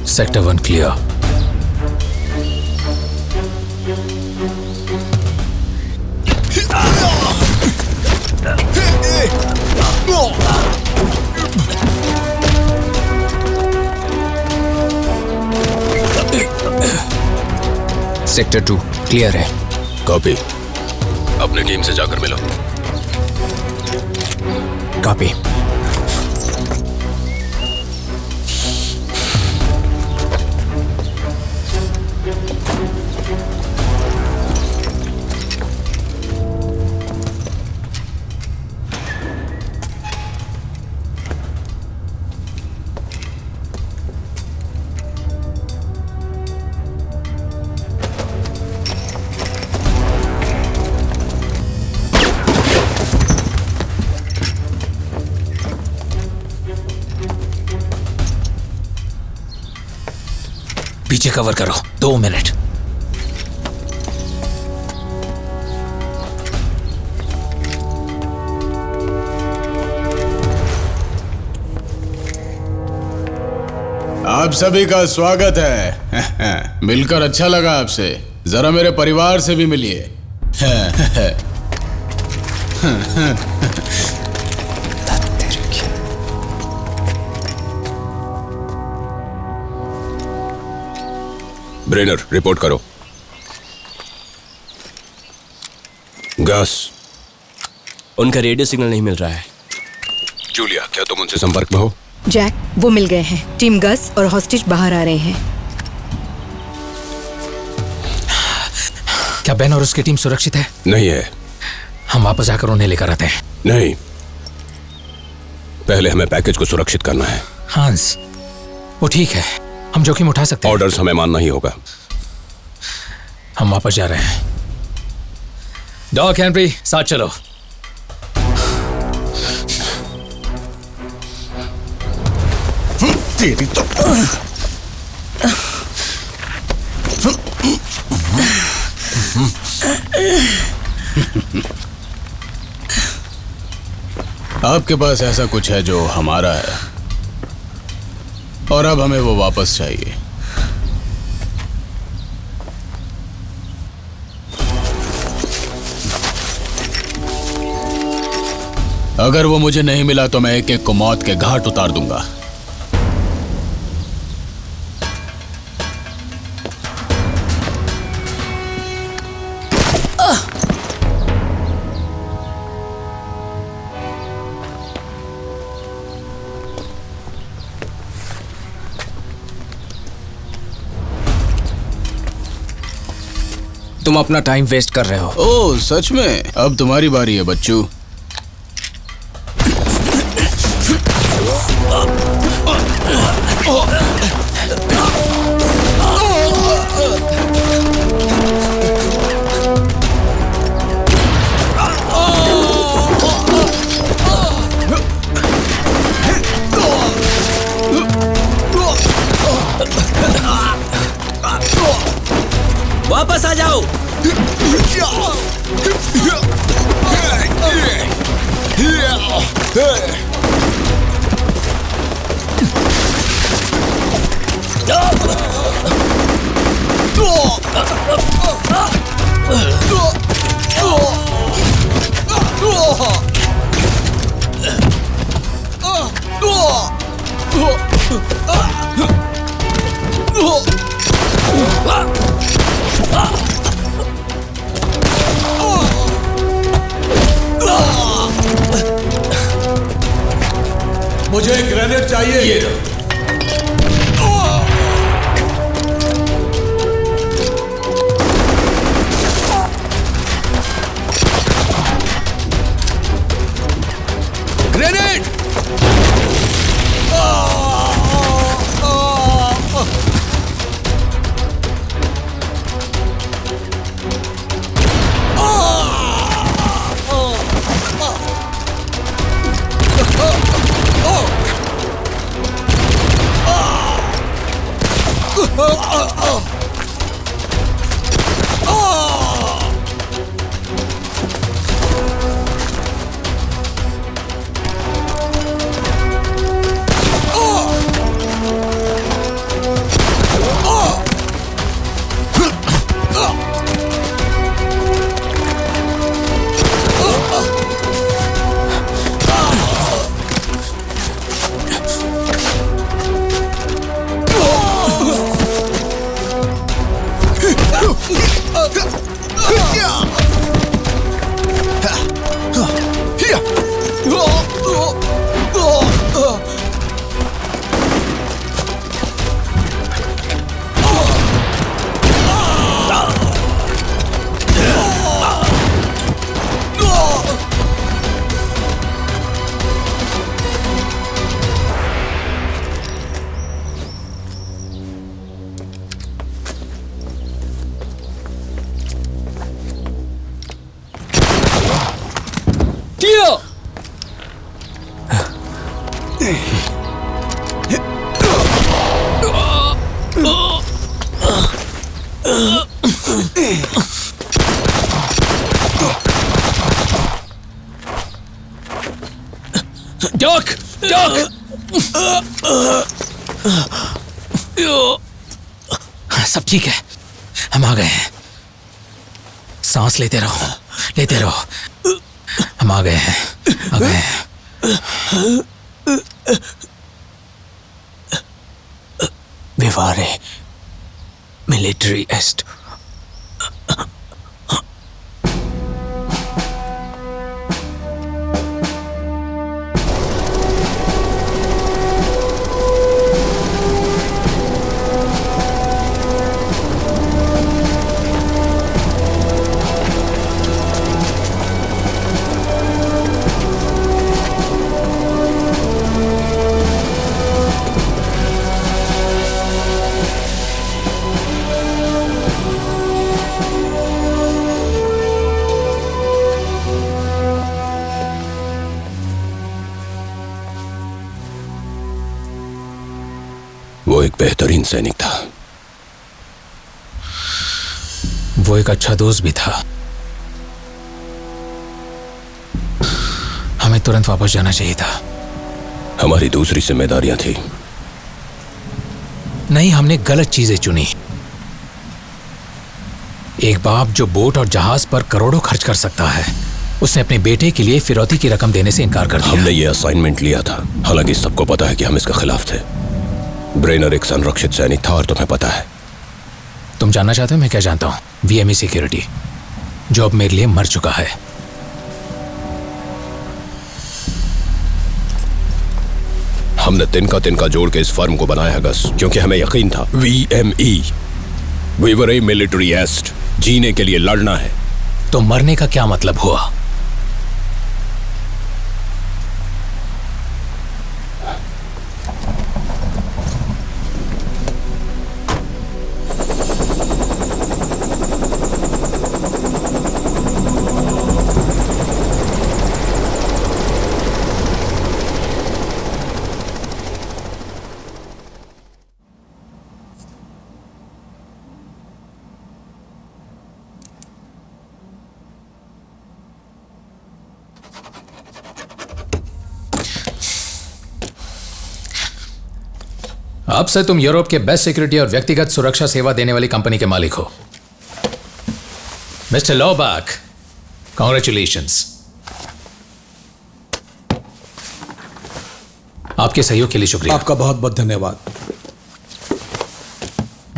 Sector 1 clear. Sector 2 clear है। Copy. अपने team से जाकर मिलो। कॉपी। पीछे कवर करो। 2 मिनट। आप सभी का स्वागत है। मिलकर अच्छा लगा आपसे। जरा मेरे परिवार से भी मिलिए। ब्रेनर, रिपोर्ट करो। गस, उनका रेडियो सिग्नल नहीं मिल रहा है। जूलिया, क्या तुम उनसे संपर्क में हो? जैक, वो मिल गए हैं। टीम गस और हॉस्टेज बाहर आ रहे हैं। क्या बेन और उसकी टीम सुरक्षित है? नहीं है। हम वापस जाकर उन्हें लेकर आते हैं। नहीं, पहले हमें पैकेज को सुरक्षित करना है। हांस, वो ठीक है, हम जोखिम उठा सकते हैं। ऑर्डर्स हमें मानना ही होगा। हम वापस जा रहे हैं। डॉक, हेनरी, साथ चलो। तेरी तो आपके पास ऐसा कुछ है जो हमारा है, और अब हमें वो वापस चाहिए। अगर वो मुझे नहीं मिला तो मैं एक एक को मौत के घाट उतार दूंगा। तुम अपना टाइम वेस्ट कर रहे हो। ओह सच में? अब तुम्हारी बारी है बच्चू। वापस आ जाओ। मुझे ग्रेनेड चाहिए। ये लो। ग्रेनेड! डॉक! डॉक! सब ठीक है, हम आ गए हैं। सांस लेते रहो, लेते रहो। हम आ गए हैं, आ गए हैं। विवारे मिलिट्री एस्ट। वो एक बेहतरीन सैनिक था। वो एक अच्छा दोस्त भी था। हमें तुरंत वापस जाना चाहिए था। हमारी दूसरी जिम्मेदारियां थी। नहीं, हमने गलत चीजें चुनी। एक बाप जो बोट और जहाज पर करोड़ों खर्च कर सकता है, उसने अपने बेटे के लिए फिरौती की रकम देने से इनकार कर दिया। हमने ये असाइनमेंट लिया था, हालांकि सबको पता है कि हम इसके खिलाफ थे। ब्रेनर एक संरक्षित सैनिक था और तुम्हें पता है। तुम जानना चाहते हो मैं क्या जानता हूं? वीएमई सिक्योरिटी, जो अब मेरे लिए मर चुका है। हमने तिनका जोड़ के इस फर्म को बनाया गस, क्योंकि हमें यकीन था VME, We were a military est, जीने के लिए लड़ना है। तो मरने का क्या मतलब हुआ? अब से तुम यूरोप के बेस्ट सिक्योरिटी और व्यक्तिगत सुरक्षा सेवा देने वाली कंपनी के मालिक हो। मिस्टर लॉबाक, कॉन्ग्रेचुलेशंस। आपके सहयोग के लिए शुक्रिया। आपका बहुत बहुत धन्यवाद।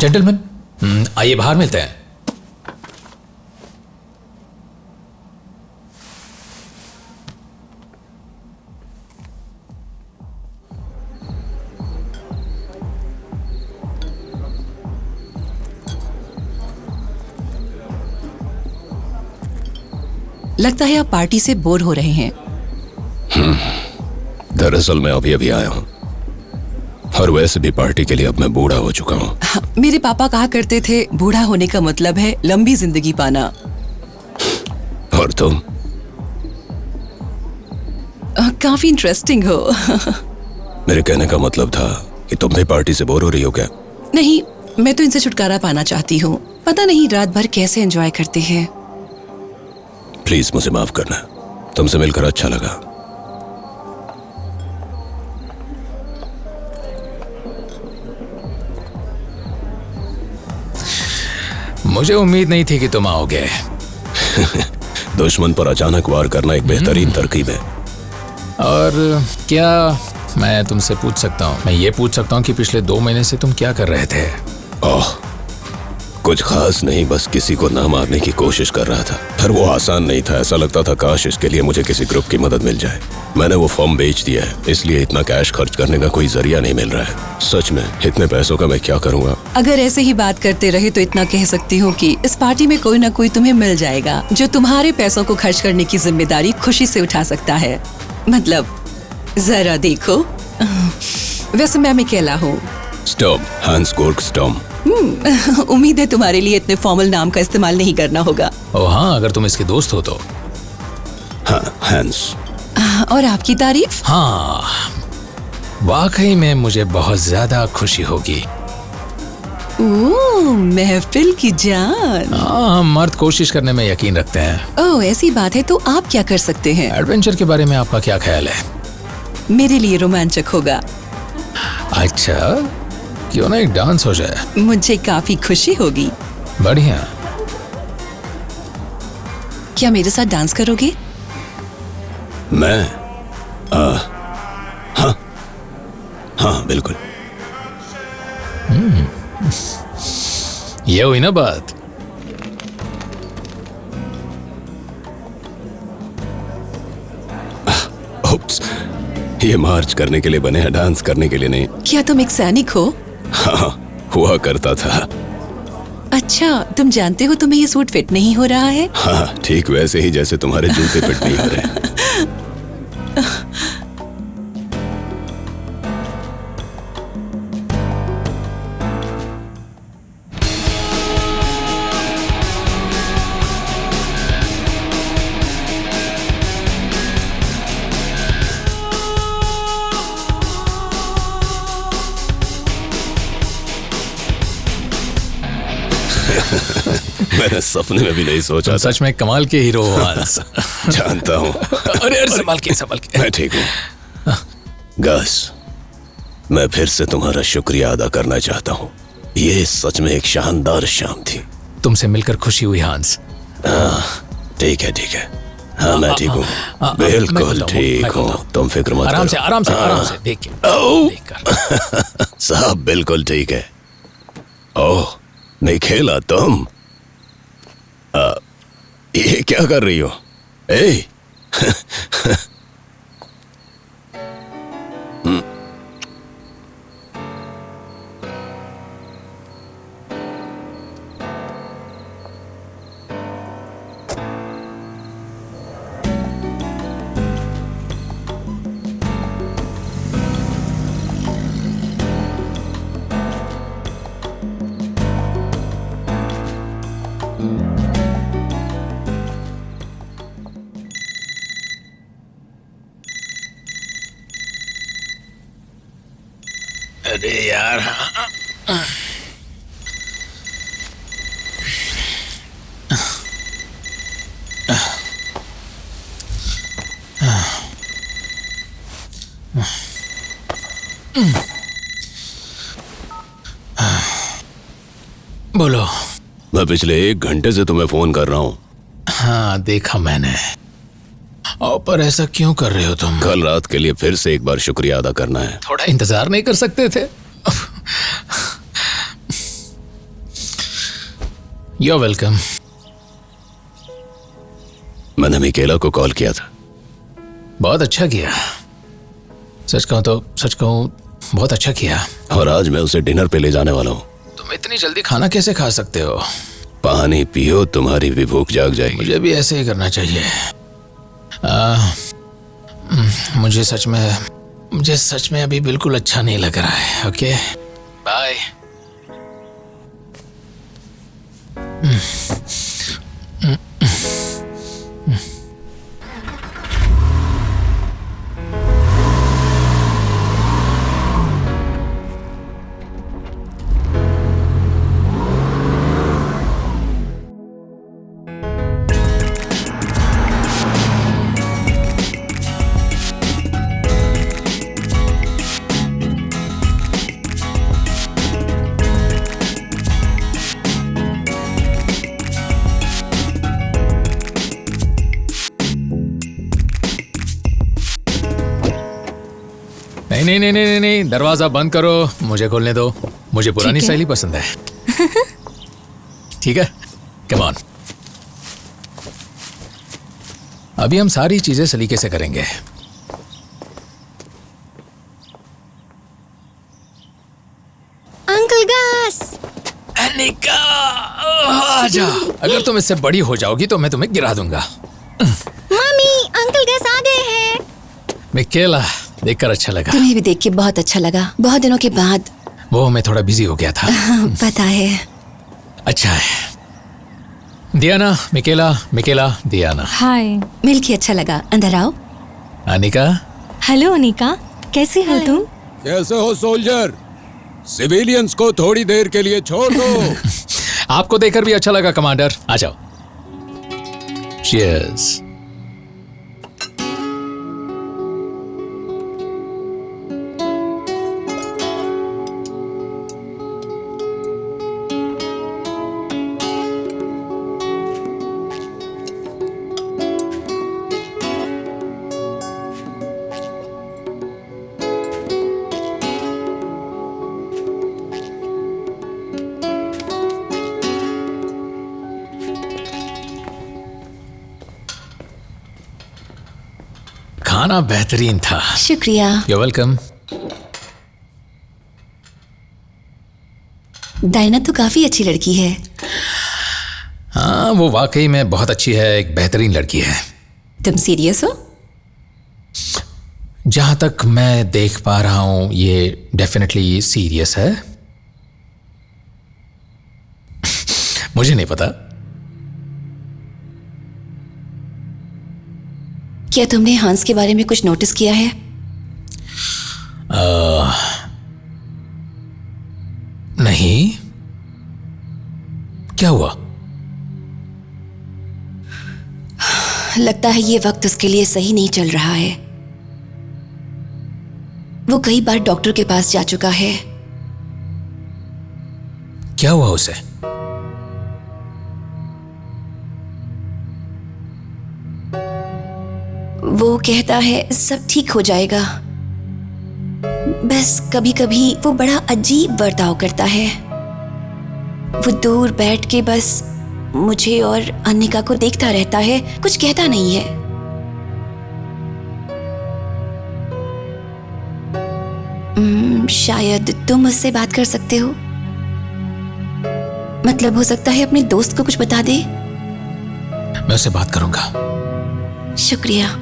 जेंटलमैन, आइए बाहर मिलते हैं। लगता है आप पार्टी से बोर हो रहे हैं। दरअसल मैं अभी अभी आया हूं, और वैसे भी पार्टी के लिए अब मैं बूढ़ा हो चुका हूं। हाँ, मेरे पापा कहा करते थे बूढ़ा होने का मतलब है लंबी जिंदगी पाना। और तुम? काफी इंटरेस्टिंग हो। मेरे कहने का मतलब था कि तुम भी पार्टी से बोर हो रही हो क्या? नहीं, मैं तो इनसे छुटकारा पाना चाहती हूँ। पता नहीं रात भर कैसे एंजॉय करते हैं। प्लीज मुझे माफ करना, तुमसे मिलकर अच्छा लगा। मुझे उम्मीद नहीं थी कि तुम आओगे। दुश्मन पर अचानक वार करना एक बेहतरीन तरकीब है। और क्या मैं तुमसे पूछ सकता हूँ, मैं ये पूछ सकता हूँ कि पिछले 2 महीने से तुम क्या कर रहे थे? ओह, कुछ खास नहीं, बस किसी को ना मारने की कोशिश कर रहा था। पर वो आसान नहीं था। ऐसा लगता था काश इसके लिए मुझे किसी ग्रुप की मदद मिल जाए। मैंने वो फॉर्म बेच दिया है, इसलिए इतना कैश खर्च करने का कोई जरिया नहीं मिल रहा है। सच में इतने पैसों का मैं क्या करूंगा? अगर ऐसे ही बात करते रहे तो इतना कह सकती हूँ कि इस पार्टी में कोई ना कोई तुम्हें मिल जाएगा जो तुम्हारे पैसों को खर्च करने की जिम्मेदारी खुशी से उठा सकता है। मतलब जरा देखो। वैसे मैं मिकेला हूँ। स्टॉम, हांस गेर्ग स्टॉम। उम्मीद है तुम्हारे लिए इतने फॉर्मल नाम का इस्तेमाल नहीं करना होगा। ओह हाँ, अगर तुम इसके दोस्त हो तो। हाँ, हांस। और आपकी तारीफ? हाँ, वाकई में मुझे बहुत ज्यादा खुशी होगी। ओह, महफिल की जान। हाँ, हम मर्द कोशिश करने में यकीन रखते हैं। ओह, ऐसी बात है तो आप क्या कर सकते हैं? एडवेंचर के बारे में आपका क्या ख्याल है? मेरे लिए रोमांचक होगा। अच्छा, क्यों ना एक डांस हो जाए? मुझे काफी खुशी होगी। बढ़िया। क्या मेरे साथ डांस करोगे? मैं हाँ हाँ बिल्कुल। ये हुई ना बात। उप्स, ये मार्च करने के लिए बने हैं, डांस करने के लिए नहीं। क्या तुम एक सैनिक हो? हाँ, हुआ करता था। अच्छा, तुम जानते हो तुम्हें ये सूट फिट नहीं हो रहा है? हाँ, ठीक वैसे ही जैसे तुम्हारे जूते फिट नहीं हो रहे। मैंने सपने में भी नहीं सोचा। सच में कमाल के हीरो हो हांस। जानता हूँ। अरे संभाल के। मैं ठीक हूँ। गस, मैं फिर से तुम्हारा शुक्रिया अदा करना चाहता हूँ। ये सच में एक शानदार शाम थी। तुमसे मिलकर खुशी हुई हांस। ठीक है। हाँ, मैं ठीक हूँ, बिल्कुल ठीक हूँ। तुम फिक्र मत करो। आराम से देख कर। साहब बिल्कुल ठीक है। ओह, नहीं खेला तुम? ये क्या कर रही हो? ए? अरे यार, बोलो। मैं पिछले 1 घंटे से तुम्हें फोन कर रहा हूँ। हाँ, देखा मैंने। और पर ऐसा क्यों कर रहे हो तुम? कल रात के लिए फिर से एक बार शुक्रिया अदा करना है। थोड़ा इंतजार नहीं कर सकते थे? You're welcome. मैंने मिकेला को कॉल किया था। बहुत अच्छा किया। सच कहूं बहुत अच्छा किया। और आज मैं उसे डिनर पे ले जाने वाला हूँ। तुम इतनी जल्दी खाना कैसे खा सकते हो? पानी पियो, तुम्हारी भी भूख जाग जाएगी। मुझे भी ऐसे ही करना चाहिए। मुझे सच में अभी बिल्कुल अच्छा नहीं लग रहा है। Okay, bye. नहीं, दरवाजा बंद करो। मुझे खोलने दो। मुझे पुरानी शैली पसंद है। ठीक है, कम ऑन। अभी हम सारी चीजें सलीके से करेंगे। अंकल गस, अनिका, आजा। अगर तुम इससे बड़ी हो जाओगी तो मैं तुम्हें गिरा दूंगा। मम्मी, अंकल गस आ गए हैं। मिकेला, देखकर अच्छा लगा। तुम्हें भी देख के बहुत अच्छा लगा, बहुत दिनों के बाद। वो मैं थोड़ा बिजी हो गया था। पता है। अच्छा है। दियाना, मिकेला, दियाना। हाय। मिलके अच्छा लगा। अंदर आओ। अनिका। हेलो अनिका, कैसी हो तुम? कैसे हो सोल्जर? सिविलियंस को थोड़ी देर के लिए छोड़ दो। आपको देखकर भी अच्छा लगा कमांडर। आ जाओ। चीयर्स। खाना बेहतरीन था। शुक्रिया। You're welcome. डायना तो काफी अच्छी लड़की है। हाँ, वो वाकई में बहुत अच्छी है, एक बेहतरीन लड़की है। तुम सीरियस हो? जहां तक मैं देख पा रहा हूं ये डेफिनेटली सीरियस है। मुझे नहीं पता। क्या तुमने हंस के बारे में कुछ नोटिस किया है? नहीं। क्या हुआ? लगता है ये वक्त उसके लिए सही नहीं चल रहा है। वो कई बार डॉक्टर के पास जा चुका है। क्या हुआ उसे? वो कहता है सब ठीक हो जाएगा, बस कभी कभी वो बड़ा अजीब बर्ताव करता है। वो दूर बैठ के बस मुझे और अनिका को देखता रहता है, कुछ कहता नहीं है। शायद तुम उससे बात कर सकते हो। मतलब हो सकता है अपने दोस्त को कुछ बता दे। मैं उससे बात करूंगा। शुक्रिया।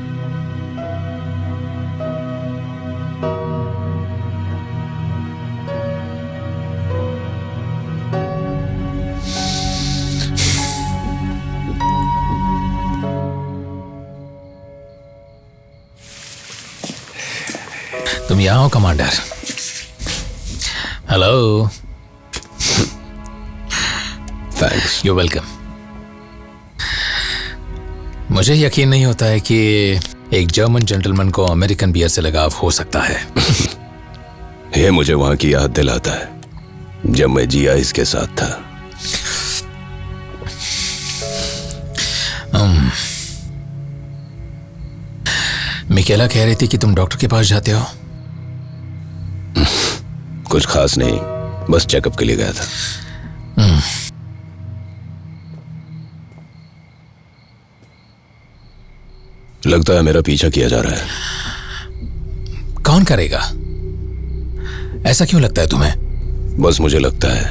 तुम यहाँ हो commander? Hello. Thanks. You welcome. मुझे यकीन नहीं होता है कि एक जर्मन जेंटलमैन को अमेरिकन बियर से लगाव हो सकता है। ये मुझे वहां की याद दिलाता है जब मैं GIs के साथ था। मिकेला कह रही थी कि तुम डॉक्टर के पास जाते हो। कुछ खास नहीं, बस चेकअप के लिए गया था। लगता है मेरा पीछा किया जा रहा है। कौन करेगा? ऐसा क्यों लगता है तुम्हें? बस मुझे लगता है,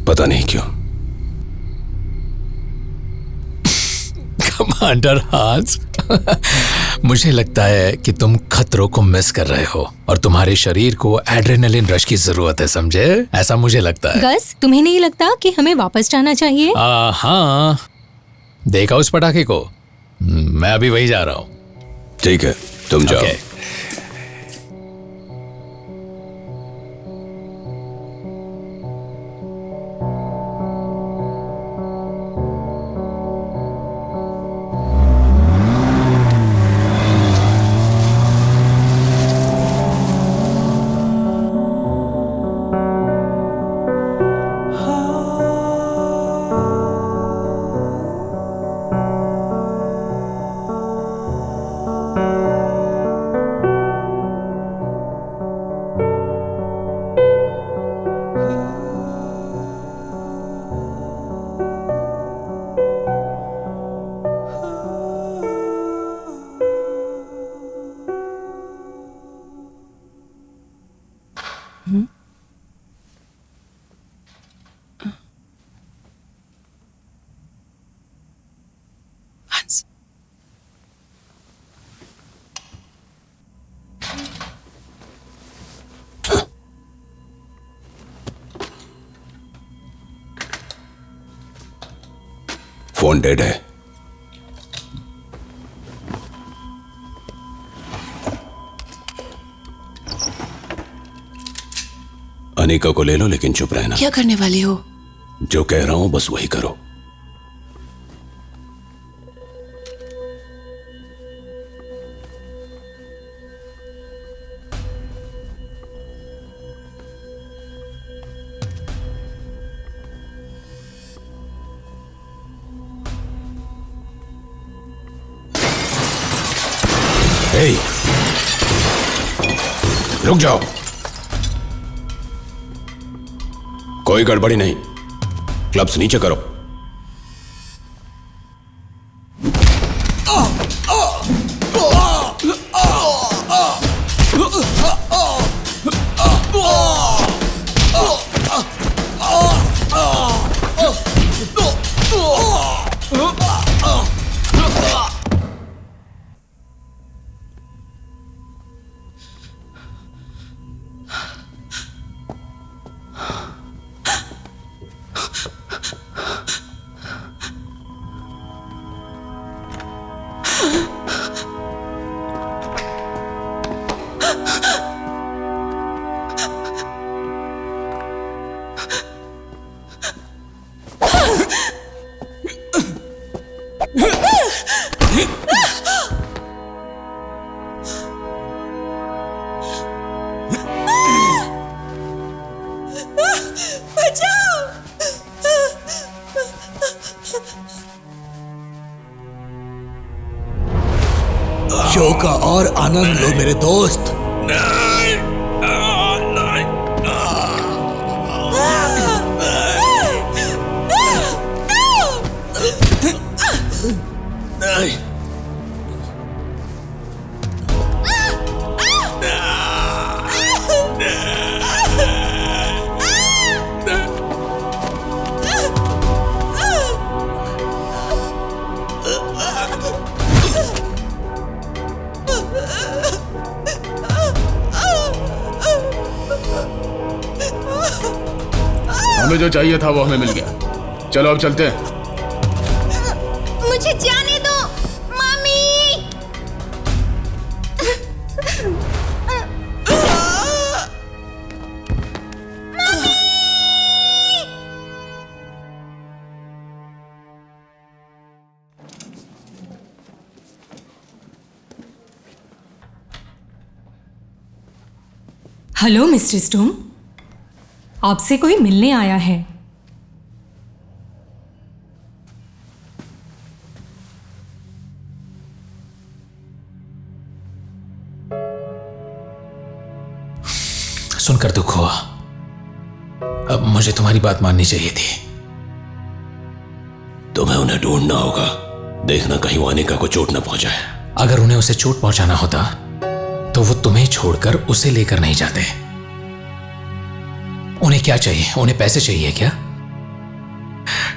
पता नहीं क्यों। कमांडर हांस, मुझे लगता है कि तुम खतरों को मिस कर रहे हो और तुम्हारे शरीर को एड्रेनलिन रश की जरूरत है, समझे? ऐसा मुझे लगता है। गस, तुम्हें नहीं लगता कि हमें वापस जाना चाहिए? हाँ, देखा उस पटाखे को? मैं अभी वही जा रहा हूँ। ठीक है, तुम जाओ। Okay. फोन डेड है। अनिका को ले लो, लेकिन चुप रहना। क्या करने वाले हो? जो कह रहा हूं बस वही करो। हे, रुक जाओ। कोई गड़बड़ी नहीं, क्लब्स नीचे करो। शो का और आनंद लो मेरे दोस्त। हमें जो चाहिए था वो हमें मिल गया। चलो अब चलते हैं। मुझे जाने दो मामी। हेलो मिस्टर स्टोम, आपसे कोई मिलने आया है। सुनकर दुख हुआ। अब मुझे तुम्हारी बात माननी चाहिए थी। तुम्हें उन्हें ढूंढना होगा, देखना कहीं वो अनिका को चोट न पहुंचाए। अगर उन्हें उसे चोट पहुंचाना होता तो वो तुम्हें छोड़कर उसे लेकर नहीं जाते। उन्हें क्या चाहिए? उन्हें पैसे चाहिए क्या?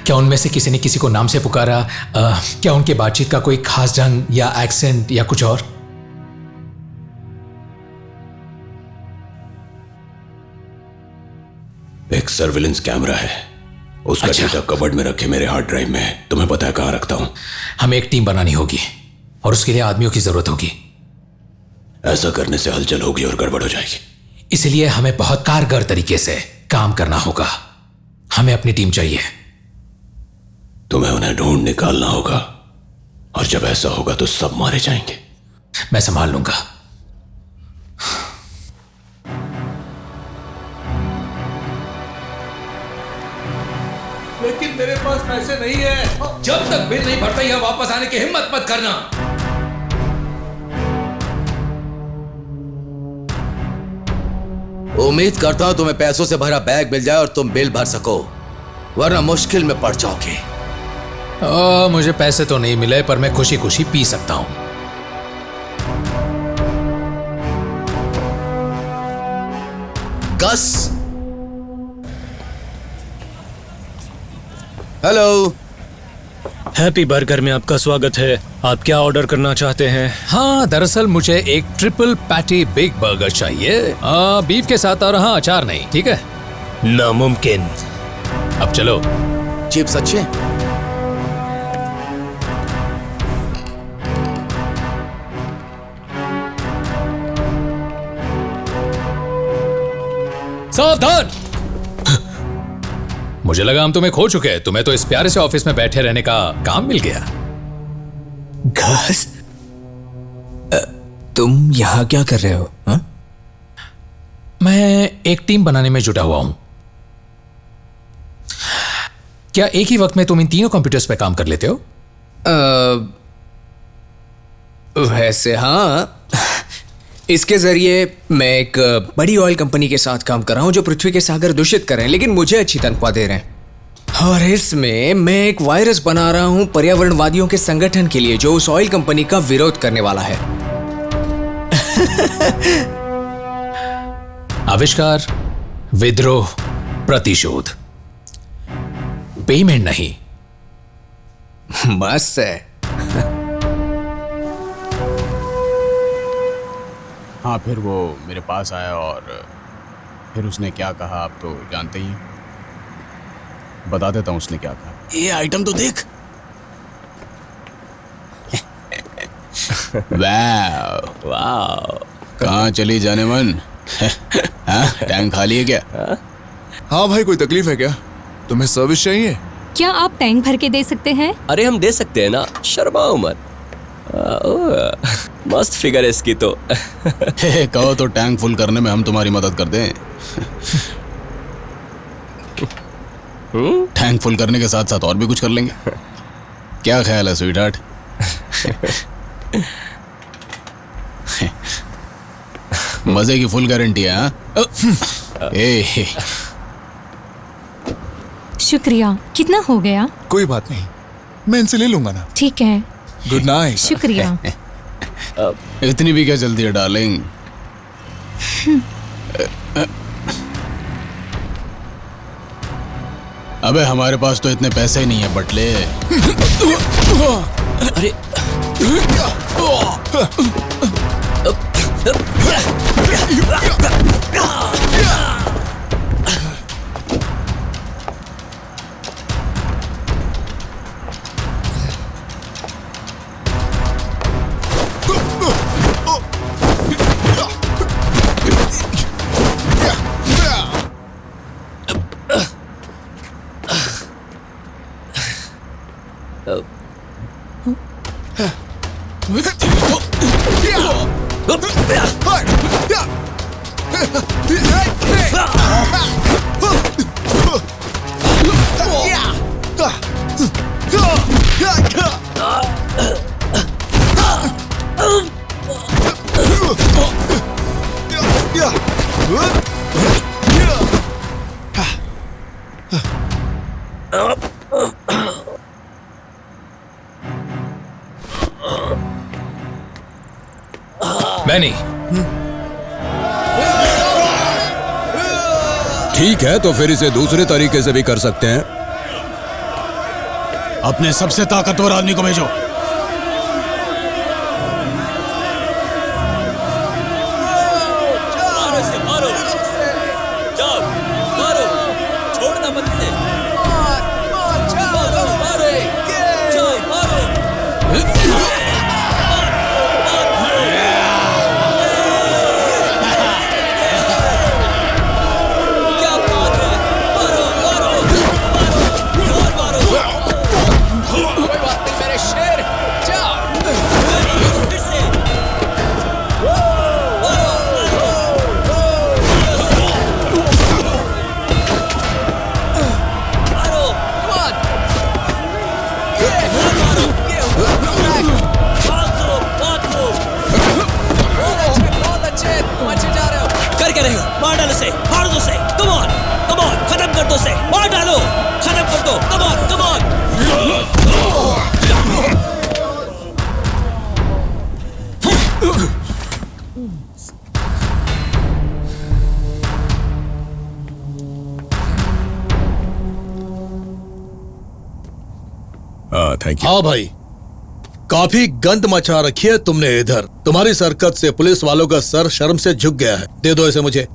क्या उनमें से किसी ने किसी को नाम से पुकारा? क्या उनके बातचीत का कोई खास ढंग या एक्सेंट या कुछ और? एक सर्विलेंस कैमरा है, उसका डेटा कबर्ड में रखे मेरे हार्ड ड्राइव में है। तुम्हें पता है कहां रखता हूं? हमें एक टीम बनानी होगी और उसके लिए आदमियों की जरूरत होगी। ऐसा करने से हलचल होगी और गड़बड़ हो जाएगी। इसलिए हमें बहुत कारगर तरीके से काम करना होगा। हमें अपनी टीम चाहिए। तुम्हें उन्हें ढूंढ निकालना होगा, और जब ऐसा होगा तो सब मारे जाएंगे। मैं संभाल लूंगा। लेकिन मेरे पास पैसे नहीं है। जब तक बिल नहीं भरता यहाँ वापस आने की हिम्मत मत करना। उम्मीद करता हूं तुम्हें पैसों से भरा बैग मिल जाए और तुम बिल भर सको, वरना मुश्किल में पड़ जाओगे। मुझे पैसे तो नहीं मिले, पर मैं खुशी खुशी पी सकता हूं। गस, हेलो। हैप्पी बर्गर में आपका स्वागत है। आप क्या ऑर्डर करना चाहते हैं? हाँ, दरअसल मुझे एक ट्रिपल पैटी बिग बर्गर चाहिए, बीफ के साथ। और हाँ, अचार नहीं, ठीक है? नामुमकिन। अब चलो। चिप्स अच्छे? सावधान! मुझे लगा हम तुम्हें खो चुके हैं। तुम्हें तो इस प्यारे से ऑफिस में बैठे रहने का काम मिल गया। घास, तुम यहां क्या कर रहे हो? हा? मैं एक टीम बनाने में जुटा हुआ हूं। क्या एक ही वक्त में तुम इन तीनों कंप्यूटर्स पे काम कर लेते हो? वैसे हाँ, इसके जरिए मैं एक बड़ी ऑयल कंपनी के साथ काम कर रहा हूं जो पृथ्वी के सागर दूषित कर रहे हैं, लेकिन मुझे अच्छी तनख्वाह दे रहे हैं। और इसमें मैं एक वायरस बना रहा हूं पर्यावरणवादियों के संगठन के लिए, जो उस ऑयल कंपनी का विरोध करने वाला है। आविष्कार, विद्रोह, प्रतिशोध, पेमेंट नहीं। मस्त है। हाँ, फिर वो मेरे पास आया और फिर उसने क्या कहा आप तो जानते ही हैं। बता देता हूँ उसने क्या कहा। ये आइटम तो देख। वाह वाह, कहाँ चली जाने मन? हाँ, टैंक खाली है क्या? हाँ भाई, कोई तकलीफ है क्या? तुम्हें सर्विस चाहिए? क्या आप टैंक भर के दे सकते हैं? अरे हम दे सकते हैं ना, शर्माओ मत। मस्त फिगर है इसकी तो। कहो तो टैंक फुल करने में हम तुम्हारी मदद कर दें। टैंक फुल करने के साथ साथ और भी कुछ कर लेंगे। क्या ख्याल है स्वीट हार्ट? मजे की फुल गारंटी है। हाँ? ए, शुक्रिया। कितना हो गया? कोई बात नहीं, मैं इनसे ले लूंगा ना। ठीक है, गुड नाइट। शुक्रिया। इतनी भी क्या जल्दी है डार्लिंग? अबे हमारे पास तो इतने पैसे ही नहीं है बटले। अरे मैनी, ठीक है, तो फिर इसे दूसरे तरीके से भी कर सकते हैं। अपने सबसे ताकतवर आदमी को भेजो। मारो इसे, मारो। जाओ, मारो। छोड़ना मत इसे। मारो, मारो। जाओ, मारो। क्या बात है? मारो, मारो। मारो, और मारो। कोई बात नहीं मेरे शेर, जा। फिर से। मारो। बहुत अच्छे, तुम अच्छे जा रहे हो। कर क्या रहे हो? मार डालो उसे, मार दो उसे। कम ऑन, कम ऑन, खत्म कर दो उसे। मार डालो, खत्म कर दो। Come on, come on. Thank you. हाँ भाई, काफी गंद मचा रखी है तुमने इधर। तुम्हारी हरकत से पुलिस वालों का सर शर्म से झुक गया है। दे दो इसे मुझे।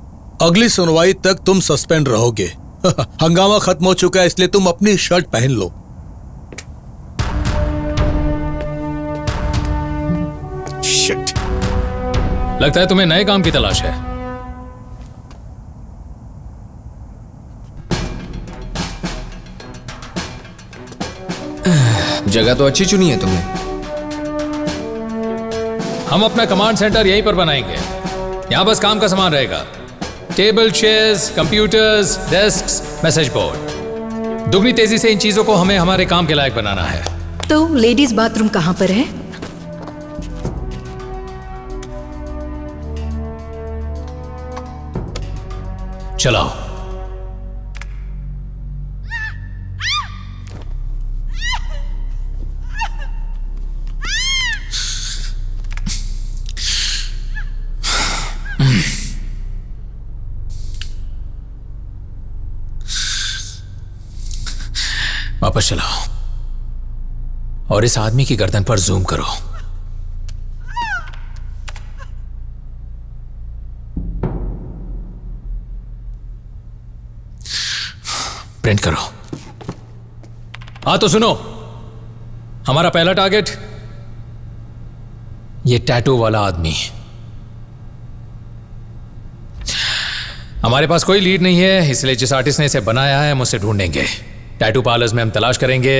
अगली सुनवाई तक तुम सस्पेंड रहोगे। हंगामा खत्म हो चुका है, इसलिए तुम अपनी शर्ट पहन लो। शिट, लगता है तुम्हें नए काम की तलाश है। जगह तो अच्छी चुनी है तुमने। हम अपना कमांड सेंटर यहीं पर बनाएंगे। यहां बस काम का सामान रहेगा। Table, chairs, computers, desks, message board. दुगनी तेजी से इन चीजों को हमें हमारे काम के लायक बनाना है। तो लेडीज बाथरूम कहाँ पर है? चलाओ। वापस चलाओ और इस आदमी की गर्दन पर जूम करो। प्रिंट करो। हाँ तो सुनो, हमारा पहला टारगेट ये टैटू वाला आदमी। हमारे पास कोई लीड नहीं है, इसलिए जिस आर्टिस्ट ने इसे बनाया है हम उसे ढूंढेंगे। टैटू पार्लर्स में हम तलाश करेंगे।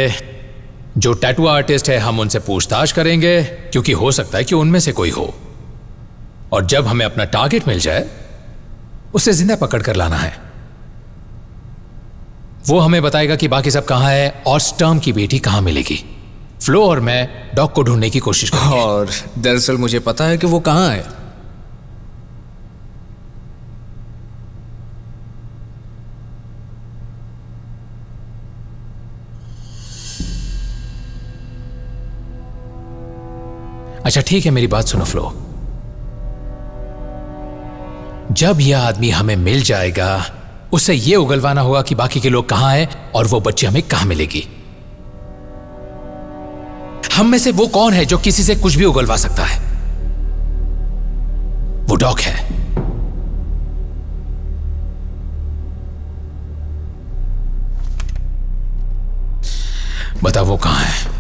जो टैटू आर्टिस्ट है हम उनसे पूछताछ करेंगे, क्योंकि हो सकता है कि उनमें से कोई हो। और जब हमें अपना टारगेट मिल जाए उसे जिंदा पकड़ कर लाना है। वो हमें बताएगा कि बाकी सब कहां है और स्टर्म की बेटी कहां मिलेगी। फ्लो और मैं डॉग को ढूंढने की कोशिश करेंगे। और दरअसल मुझे पता है कि वो कहां है। अच्छा ठीक है, मेरी बात सुनो फ्लो। जब यह आदमी हमें मिल जाएगा उसे यह उगलवाना होगा कि बाकी के लोग कहां हैं और वो बच्ची हमें कहां मिलेगी। हम में से वो कौन है जो किसी से कुछ भी उगलवा सकता है? वो डॉग है। बता वो कहां है?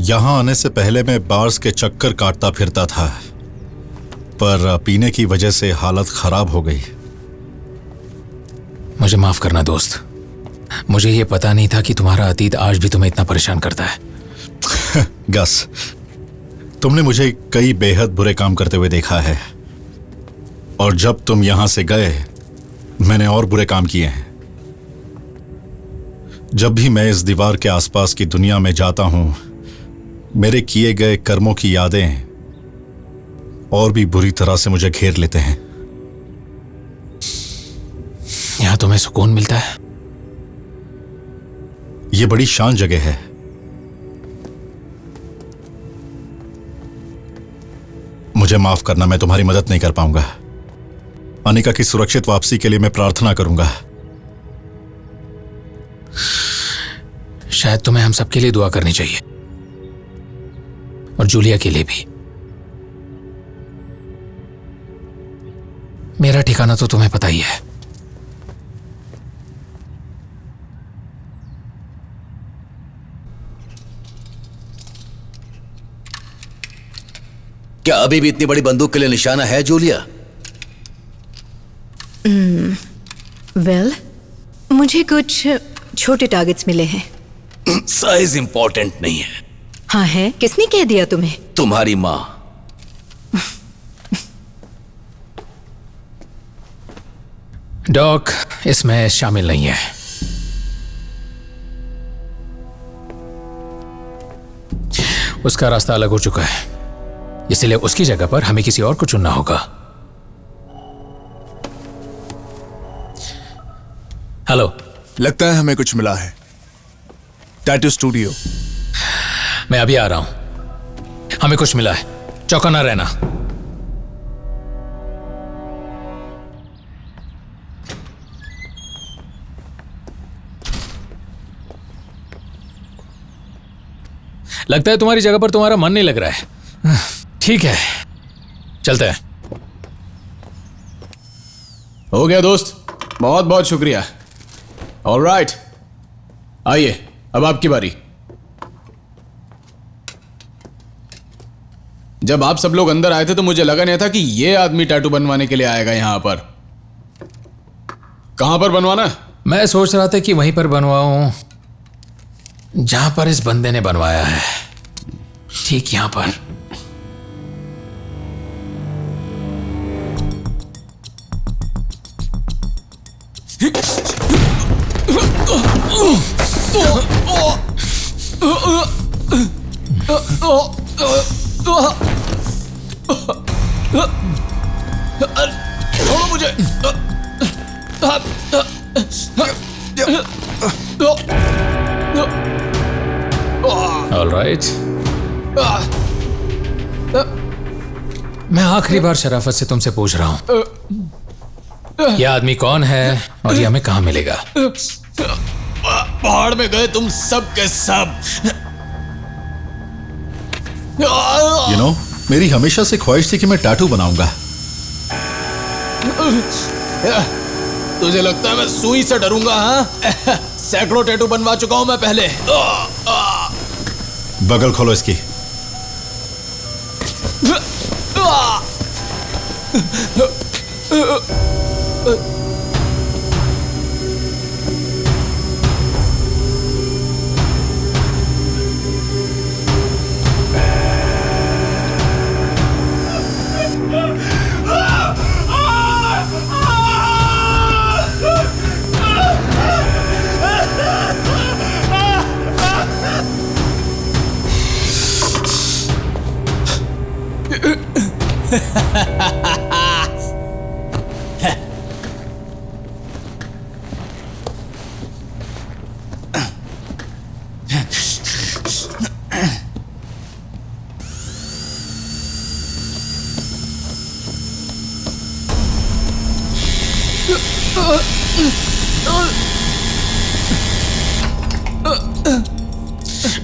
यहां आने से पहले मैं बार्स के चक्कर काटता फिरता था, पर पीने की वजह से हालत खराब हो गई। मुझे माफ करना दोस्त, मुझे ये पता नहीं था कि तुम्हारा अतीत आज भी तुम्हें इतना परेशान करता है। गस, तुमने मुझे कई बेहद बुरे काम करते हुए देखा है, और जब तुम यहां से गए मैंने और बुरे काम किए हैं। जब भी मैं इस दीवार के आसपास की दुनिया में जाता हूं, मेरे किए गए कर्मों की यादें और भी बुरी तरह से मुझे घेर लेते हैं। यहां तुम्हें सुकून मिलता है? यह बड़ी शांत जगह है। मुझे माफ करना, मैं तुम्हारी मदद नहीं कर पाऊंगा। अनिका की सुरक्षित वापसी के लिए मैं प्रार्थना करूंगा। शायद तुम्हें हम सबके लिए दुआ करनी चाहिए, और जूलिया के लिए भी। मेरा ठिकाना तो तुम्हें पता ही है। क्या अभी भी इतनी बड़ी बंदूक के लिए निशाना है जूलिया? वेल, मुझे कुछ छोटे टारगेट्स मिले हैं। साइज इंपॉर्टेंट नहीं है। हाँ है। किसने कह दिया तुम्हें? तुम्हारी मां। डॉक इसमें शामिल नहीं है। उसका रास्ता अलग हो चुका है, इसलिए उसकी जगह पर हमें किसी और को चुनना होगा। हेलो, लगता है हमें कुछ मिला है। Tattoo studio. मैं अभी आ रहा हूं। हमें कुछ मिला है, चौकन्ना रहना। लगता है तुम्हारी जगह पर तुम्हारा मन नहीं लग रहा है। ठीक है, चलते हैं। हो गया दोस्त, बहुत बहुत शुक्रिया। ऑलराइट, आइए अब आपकी बारी। जब आप सब लोग अंदर आए थे तो मुझे लगा नहीं था कि ये आदमी टैटू बनवाने के लिए आएगा यहां पर। कहां पर बनवाना? मैं सोच रहा था कि वहीं पर बनवाऊं जहां पर इस बंदे ने बनवाया है, ठीक यहां पर। छोड़ो मुझे। ऑलराइट, मैं आखिरी बार शराफत से तुमसे पूछ रहा हूं, यह आदमी कौन है और यह हमें कहां मिलेगा? पहाड़ में गए तुम सब के सब। You know, मेरी हमेशा से ख्वाहिश थी कि मैं टैटू बनाऊंगा। तुझे लगता है मैं सुई से डरूंगा? हाँ, सैकड़ों टैटू बनवा चुका हूं मैं पहले। बगल खोलो इसकी।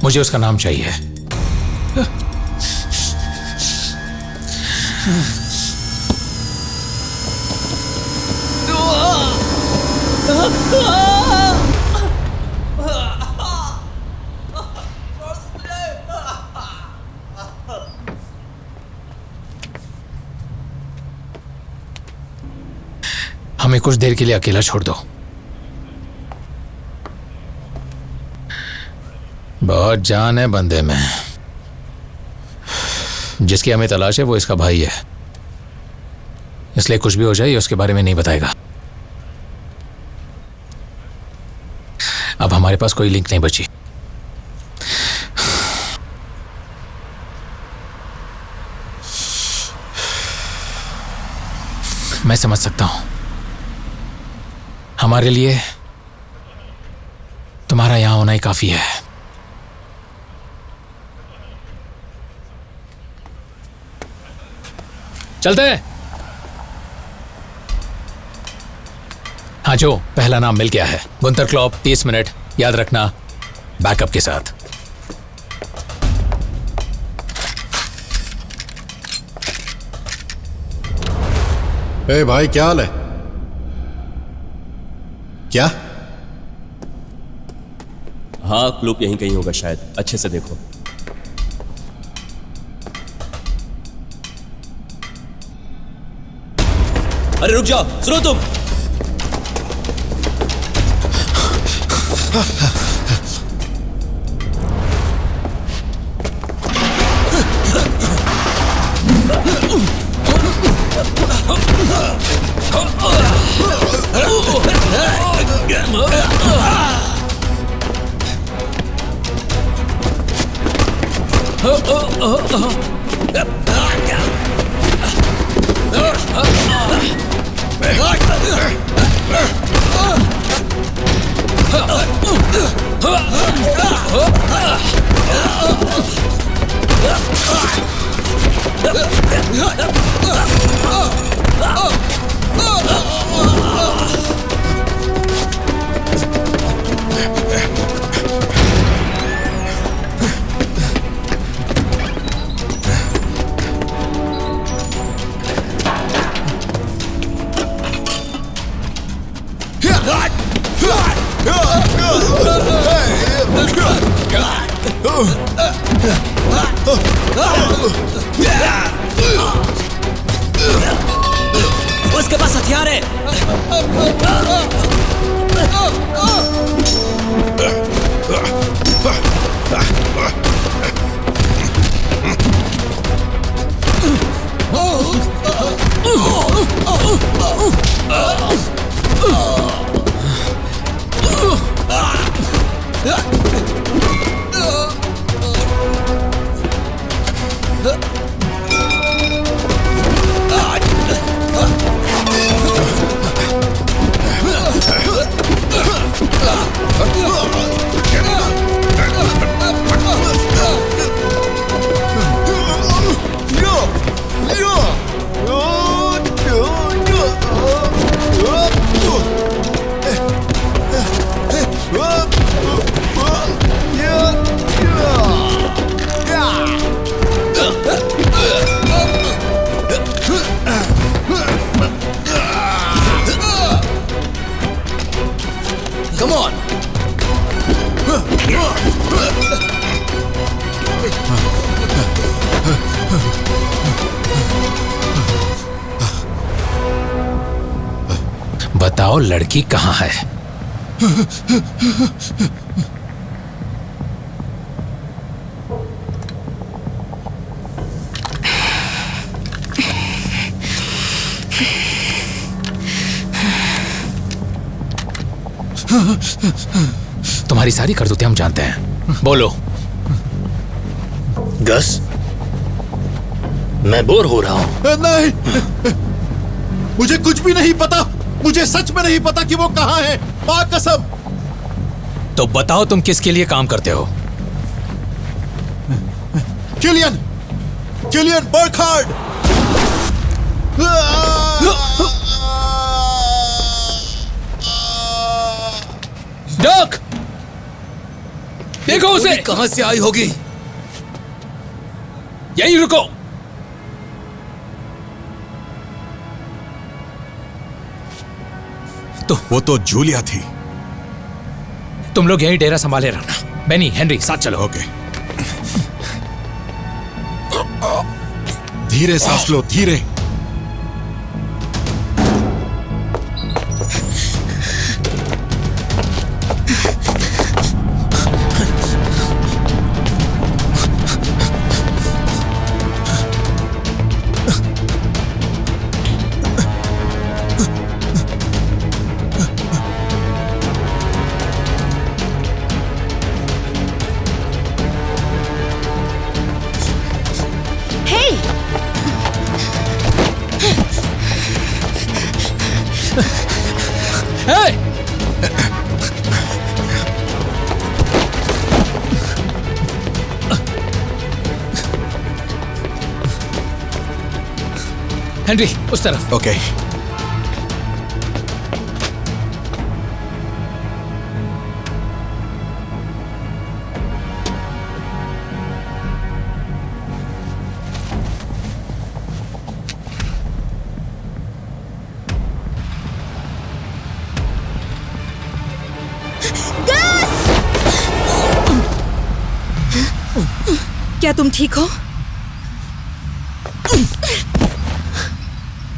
मुझे उसका नाम चाहिए। हमें कुछ देर के लिए अकेला छोड़ दो। बहुत जान है बंदे में। जिसकी हमें तलाश है वो इसका भाई है, इसलिए कुछ भी हो जाए ये उसके बारे में नहीं बताएगा। अब हमारे पास कोई लिंक नहीं बची। मैं समझ सकता हूं, हमारे लिए तुम्हारा यहां होना ही काफी है। चलते हैं। हाँ जो पहला नाम मिल गया है, गुंतर क्लॉप। 30 मिनट याद रखना, बैकअप के साथ। ए भाई क्या हाल है? क्या? हाँ, क्लूप यहीं कहीं होगा शायद, अच्छे से देखो। अरे रुक जाओ, सुनो तुम। उसके पास हथियार है। Come on. बताओ लड़की कहाँ है? तुम्हारी सारी करतूतें हम जानते हैं, बोलो। गस, मैं बोर हो रहा हूं। नहीं, मुझे कुछ भी नहीं पता। मुझे सच में नहीं पता कि वो कहां है, मां कसम। तो बताओ तुम किसके लिए काम करते हो? Kylian, Kylian बर्खार्ड। डॉक, देखो उसे। कहां से आई होगी? यहीं रुको। तो वो तो जूलिया थी। तुम लोग यहीं डेरा संभाले रहना। बेनी, हेनरी, साथ चलो। ओके। धीरे सांस लो, धीरे। हेनरी, उस तरफ। ओके। क्या तुम ठीक हो?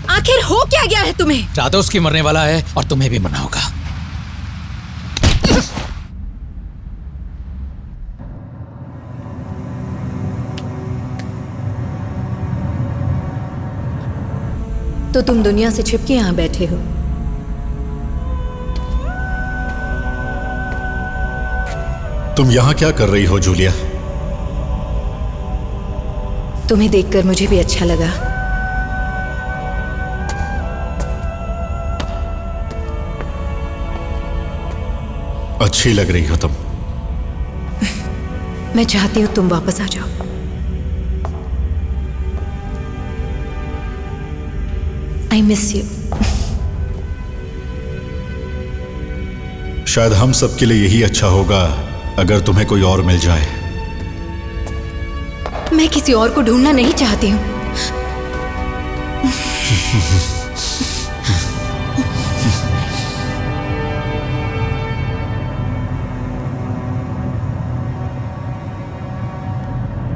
आखिर हो क्या गया है तुम्हें? रादोस्की मरने वाला है और तुम्हें भी मरना होगा। तो तुम दुनिया से छिपके यहां बैठे हो। तुम यहां क्या कर रही हो जूलिया? तुम्हें देखकर मुझे भी अच्छा लगा। अच्छी लग रही हो तुम। मैं चाहती हूं तुम वापस आ जाओ। I miss you. शायद हम सबके लिए यही अच्छा होगा अगर तुम्हें कोई और मिल जाए। मैं किसी और को ढूंढना नहीं चाहती हूं।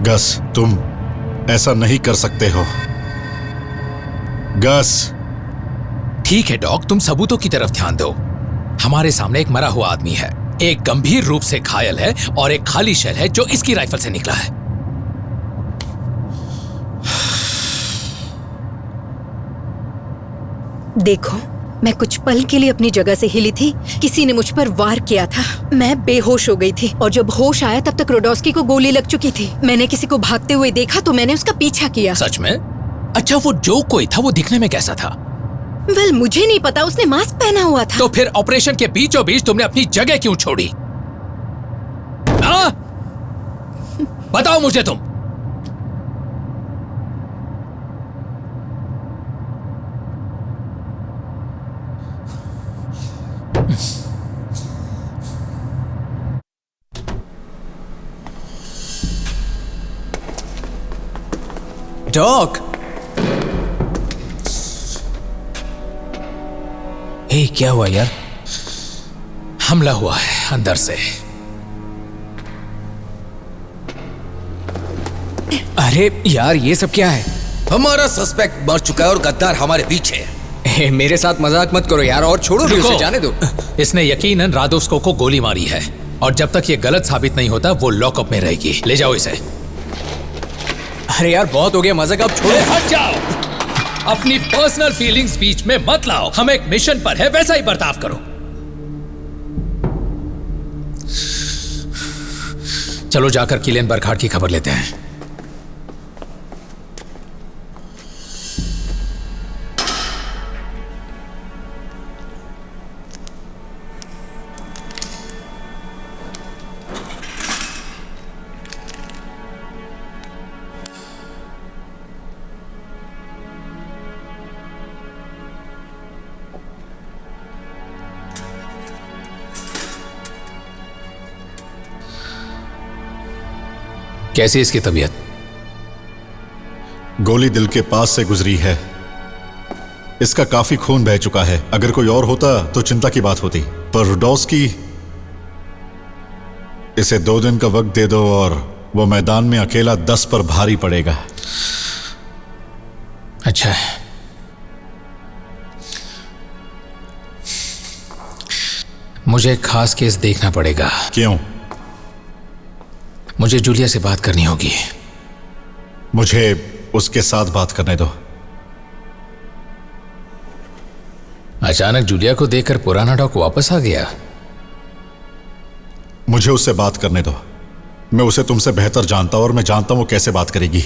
गस, तुम ऐसा नहीं कर सकते हो। गस। ठीक है डॉग, तुम सबूतों की तरफ ध्यान दो। हमारे सामने एक मरा हुआ आदमी है, एक गंभीर रूप से घायल है और एक खाली शेल है जो इसकी राइफल से निकला है। देखो, मैं कुछ पल के लिए अपनी जगह से हिली थी। किसी ने मुझ पर वार किया था। मैं बेहोश हो गई थी और जब होश आया तब तक रोडोस्की को गोली लग चुकी थी। मैंने किसी को भागते हुए देखा तो मैंने उसका पीछा किया। सच में? अच्छा, वो जो कोई था वो दिखने में कैसा था? वेल, मुझे नहीं पता। उसने मास्क पहना हुआ था। तो फिर ऑपरेशन के बीचों बीच तुमने अपनी जगह क्यों छोड़ी? हाँ? बताओ मुझे तुम। डॉक। हे, क्या हुआ यार? हमला हुआ है अंदर से। अरे यार, ये सब क्या है? हमारा सस्पेक्ट मर चुका है और गद्दार हमारे पीछे है। मेरे साथ मजाक मत करो यार, और छोड़ो भी उसे, जाने दो। इसने यकीनन रादोस्को को गोली मारी है और जब तक ये गलत साबित नहीं होता वो लॉकअप में रहेगी। ले जाओ इसे। अरे यार, बहुत हो गया मजाक, अब छोड़ो। हट जाओ। अपनी पर्सनल फीलिंग्स बीच में मत लाओ। हम एक मिशन पर है, वैसा ही बर्ताव करो। चलो जाकर किलेन बरखाट की खबर लेते हैं। कैसी इसकी तबीयत? गोली दिल के पास से गुजरी है। इसका काफी खून बह चुका है। अगर कोई और होता तो चिंता की बात होती, पर रुडोस्की, इसे 2 दिन का वक्त दे दो और वो मैदान में अकेला 10 पर भारी पड़ेगा। अच्छा है। मुझे एक खास केस देखना पड़ेगा। क्यों? मुझे जूलिया से बात करनी होगी। मुझे उसके साथ बात करने दो। अचानक जूलिया को देखकर पुराना डॉक वापस आ गया। मुझे उससे बात करने दो। मैं उसे तुमसे बेहतर जानता हूं और मैं जानता हूं वो कैसे बात करेगी।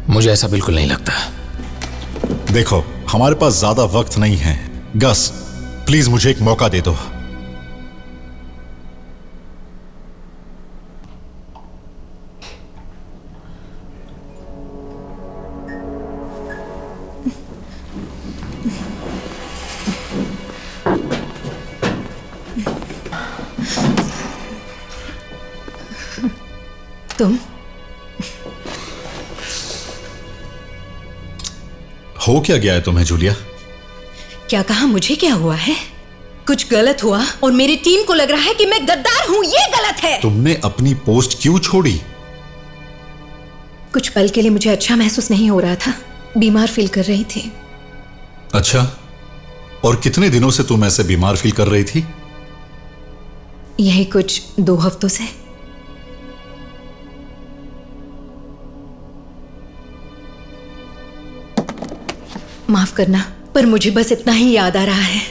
मुझे ऐसा बिल्कुल नहीं लगता। देखो, हमारे पास ज्यादा वक्त नहीं है। गस, प्लीज मुझे एक मौका दे दो। तुम हो क्या गया है तुम्हें जूलिया? क्या कहा? मुझे क्या हुआ है? कुछ गलत हुआ और मेरी टीम को लग रहा है कि मैं गद्दार हूं। ये गलत है। तुमने अपनी पोस्ट क्यों छोड़ी? कुछ पल के लिए मुझे अच्छा महसूस नहीं हो रहा था। बीमार फील कर रही थी। अच्छा, और कितने दिनों से तुम ऐसे बीमार फील कर रही थी? यही कुछ 2 हफ्तों से। माफ करना, पर मुझे बस इतना ही याद आ रहा है।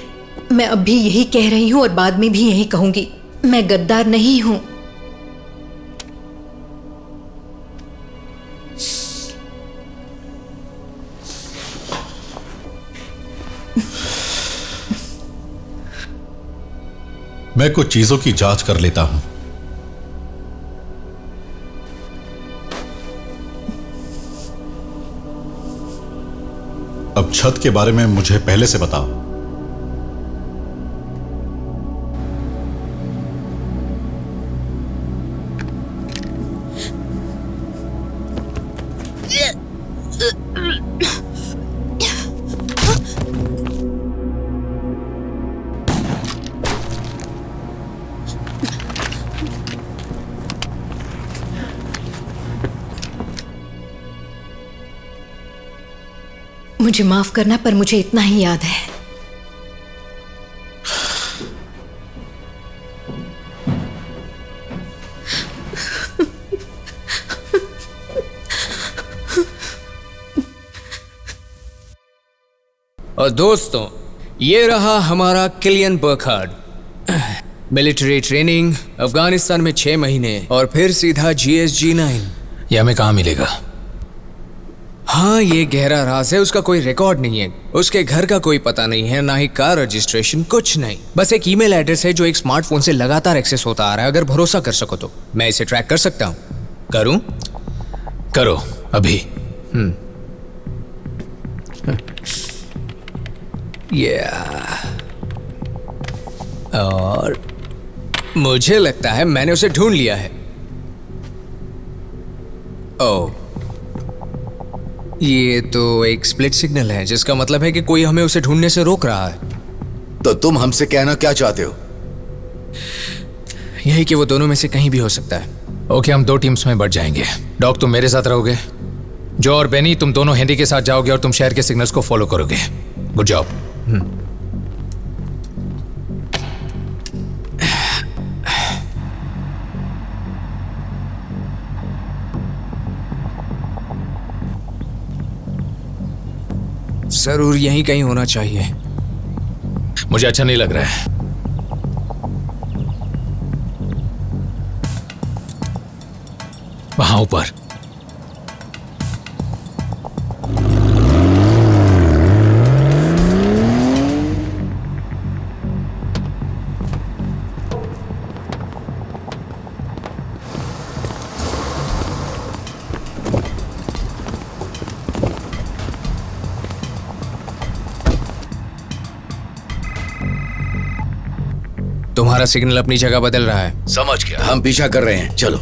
मैं अब भी यही कह रही हूं और बाद में भी यही कहूंगी। मैं गद्दार नहीं हूं। मैं कुछ चीजों की जांच कर लेता हूं। अब छत के बारे में मुझे पहले से बताओ। मुझे माफ करना, पर मुझे इतना ही याद है। और दोस्तों, ये रहा हमारा किलियन बर्खार्ड। मिलिट्री ट्रेनिंग, अफगानिस्तान में 6 महीने और फिर सीधा GSG-9। ये हमें कहाँ मिलेगा? हाँ, ये गहरा राज है। उसका कोई रिकॉर्ड नहीं है, उसके घर का कोई पता नहीं है, ना ही कार रजिस्ट्रेशन, कुछ नहीं। बस एक ईमेल एड्रेस है जो एक स्मार्टफोन से लगातार एक्सेस होता आ रहा है। अगर भरोसा कर सको तो मैं इसे ट्रैक कर सकता हूँ। करूँ? करो अभी। और मुझे लगता है मैंने उसे ढूंढ लिया है। ओह, ये तो एक स्प्लिट सिग्नल है, जिसका मतलब है कि कोई हमें उसे ढूंढने से रोक रहा है। तो तुम हमसे कहना क्या चाहते हो? यही कि वो दोनों में से कहीं भी हो सकता है। ओके, हम 2 टीम्स में बढ़ जाएंगे। डॉग, तुम मेरे साथ रहोगे। जो और बेनी, तुम दोनों हेनरी के साथ जाओगे और तुम शहर के सिग्नल्स को फॉलो करोगे। Good job. जरूर यहीं कहीं होना चाहिए। मुझे अच्छा नहीं लग रहा है। वहां ऊपर। तुम्हारा सिग्नल अपनी जगह बदल रहा है। समझ गया, हम पीछा कर रहे हैं, चलो।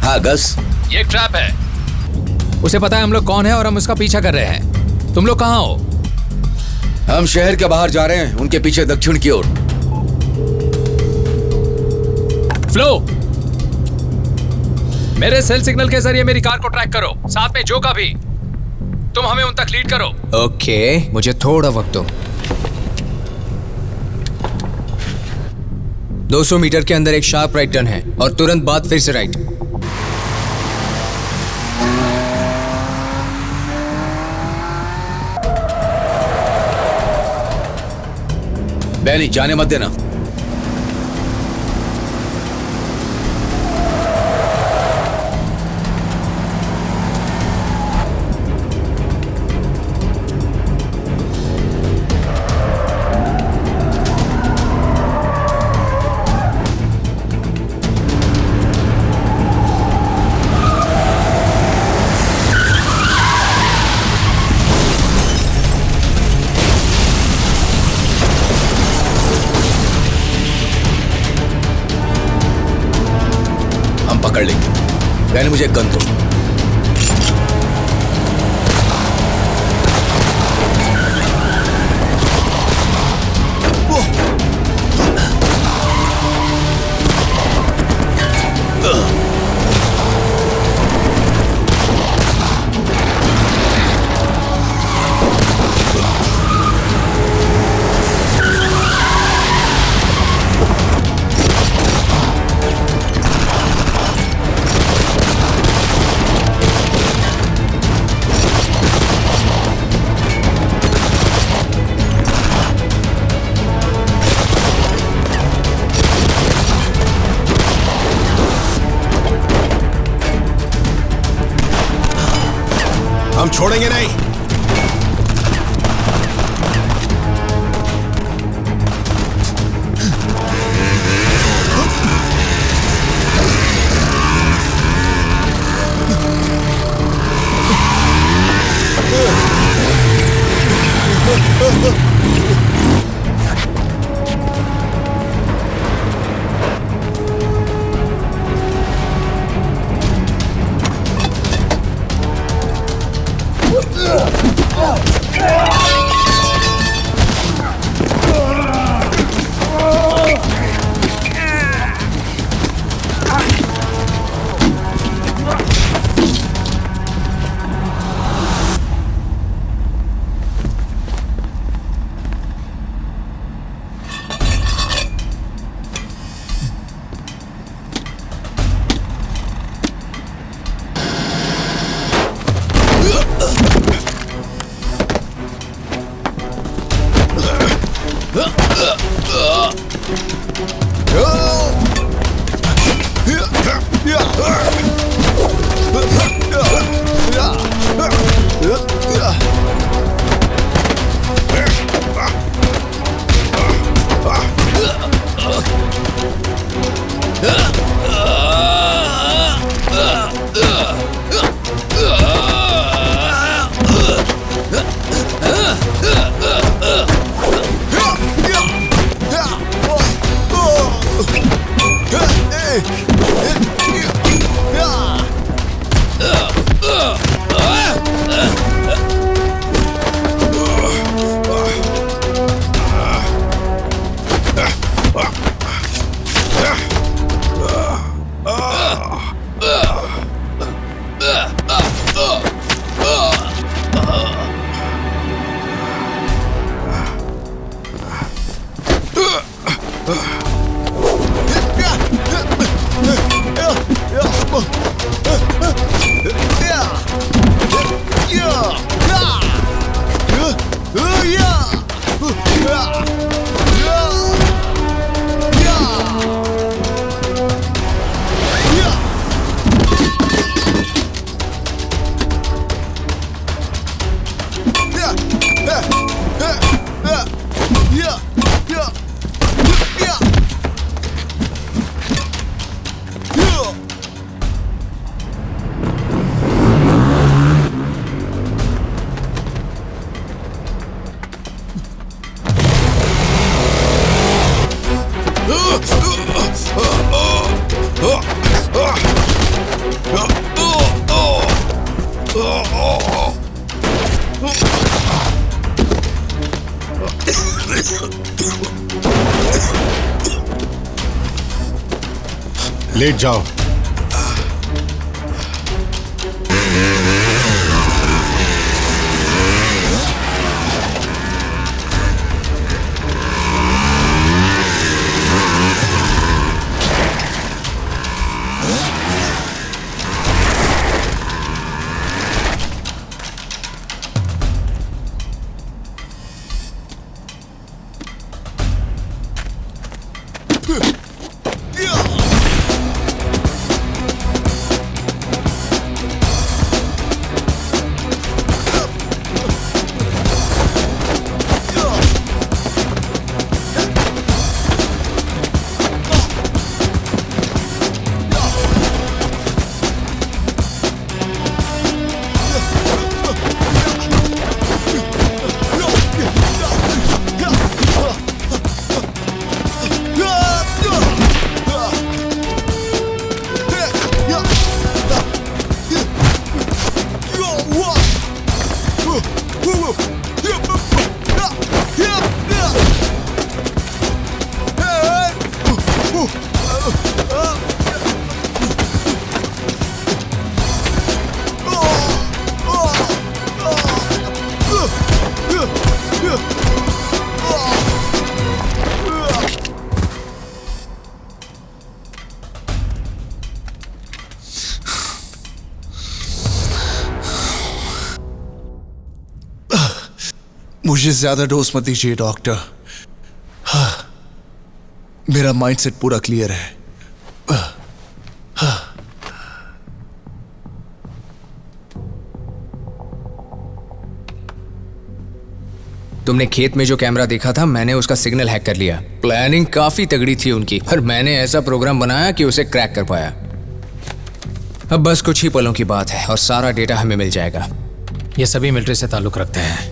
हाँ गस, ये एक ट्रैप है। उसे पता है हम लोग कौन है और हम उसका पीछा कर रहे हैं। तुम लोग कहाँ हो? हम शहर के बाहर जा रहे हैं, उनके पीछे दक्षिण की ओर। फ्लो, मेरे सेल सिग्नल के जरिए मेरी कार को ट्रैक करो, साथ में जो का भी। तुम हमें उन तक लीड करो। ओके, मुझे थोड़ा वक्त दो। 200 मीटर के अंदर एक शार्प राइट टर्न है और तुरंत बाद फिर से राइट। बैनी, जाने मत देना। पकड़ लेंगे। मैंने मुझे एक गन दो। हम छोड़ेंगे नहीं। लेट जाओ। मुझे ज्यादा डोज मत दीजिए डॉक्टर। हाँ, मेरा माइंडसेट पूरा क्लियर है। तुमने खेत में जो कैमरा देखा था, मैंने उसका सिग्नल हैक कर लिया। प्लानिंग काफी तगड़ी थी उनकी, पर मैंने ऐसा प्रोग्राम बनाया कि उसे क्रैक कर पाया। अब बस कुछ ही पलों की बात है और सारा डेटा हमें मिल जाएगा। ये सभी मिलिट्री से ताल्लुक रखते हैं,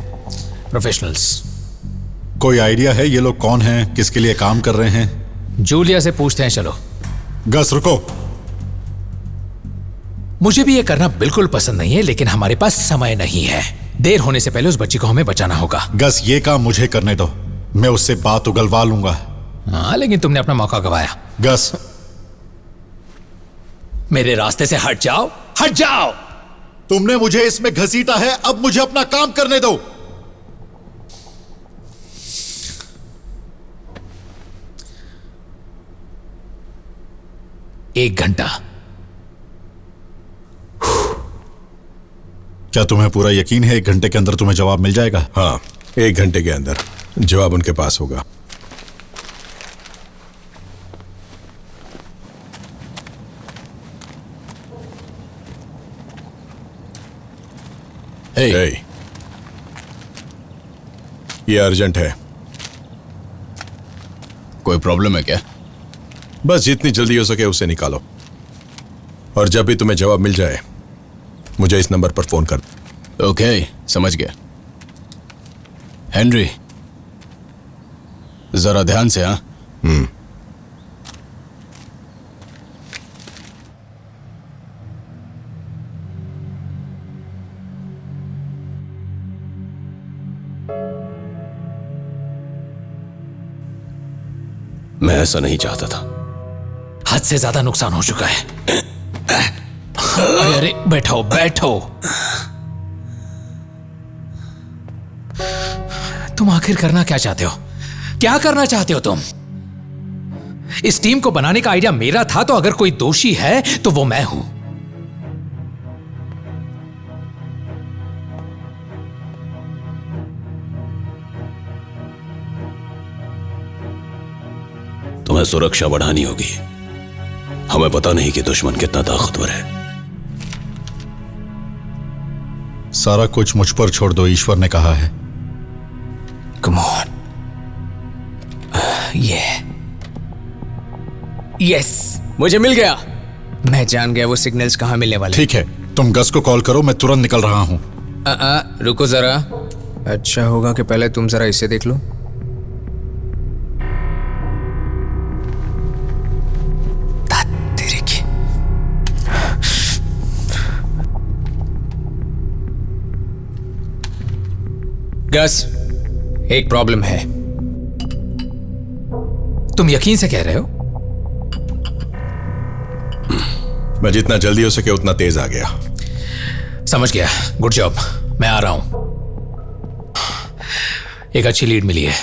प्रोफेशनल्स। कोई आइडिया है ये लोग कौन हैं, किसके लिए काम कर रहे हैं? जूलिया से पूछते हैं, चलो। गस रुको। मुझे भी ये करना बिल्कुल पसंद नहीं है, लेकिन हमारे पास समय नहीं है। देर होने से पहले उस बच्ची को हमें बचाना होगा। गस, ये काम मुझे करने दो, मैं उससे बात उगलवा लूंगा। हाँ, लेकिन तुमने अपना मौका गवाया। गस, मेरे रास्ते से हट जाओ, हट जाओ। तुमने मुझे इसमें घसीटा है, अब मुझे अपना काम करने दो। एक घंटा। क्या तुम्हें पूरा यकीन है 1 घंटे के अंदर तुम्हें जवाब मिल जाएगा? हाँ, 1 घंटे के अंदर जवाब उनके पास होगा। Hey. ये अर्जेंट है। कोई प्रॉब्लम है क्या? बस जितनी जल्दी हो सके उसे निकालो, और जब भी तुम्हें जवाब मिल जाए मुझे इस नंबर पर फोन कर। ओके, समझ गया। हेनरी, जरा ध्यान से। हाँ, मैं ऐसा नहीं चाहता था। हद से ज्यादा नुकसान हो चुका है। अरे बैठो बैठो। तुम आखिर करना क्या चाहते हो? क्या करना चाहते हो तुम? इस टीम को बनाने का आइडिया मेरा था, तो अगर कोई दोषी है तो वो मैं हूं। तुम्हें सुरक्षा बढ़ानी होगी। हमें पता नहीं कि दुश्मन कितना ताकतवर है। सारा कुछ मुझ पर छोड़ दो, ईश्वर ने कहा है। Come on. यस, मुझे मिल गया। मैं जान गया वो सिग्नल्स कहां मिलने वाले। ठीक है, तुम गस को कॉल करो, मैं तुरंत निकल रहा हूं। रुको जरा। अच्छा होगा कि पहले तुम जरा इसे देख लो। गस, एक प्रॉब्लम है। तुम यकीन से कह रहे हो? मैं जितना जल्दी हो सके उतना तेज आ गया। समझ गया, गुड जॉब। मैं आ रहा हूं। एक अच्छी लीड मिली है।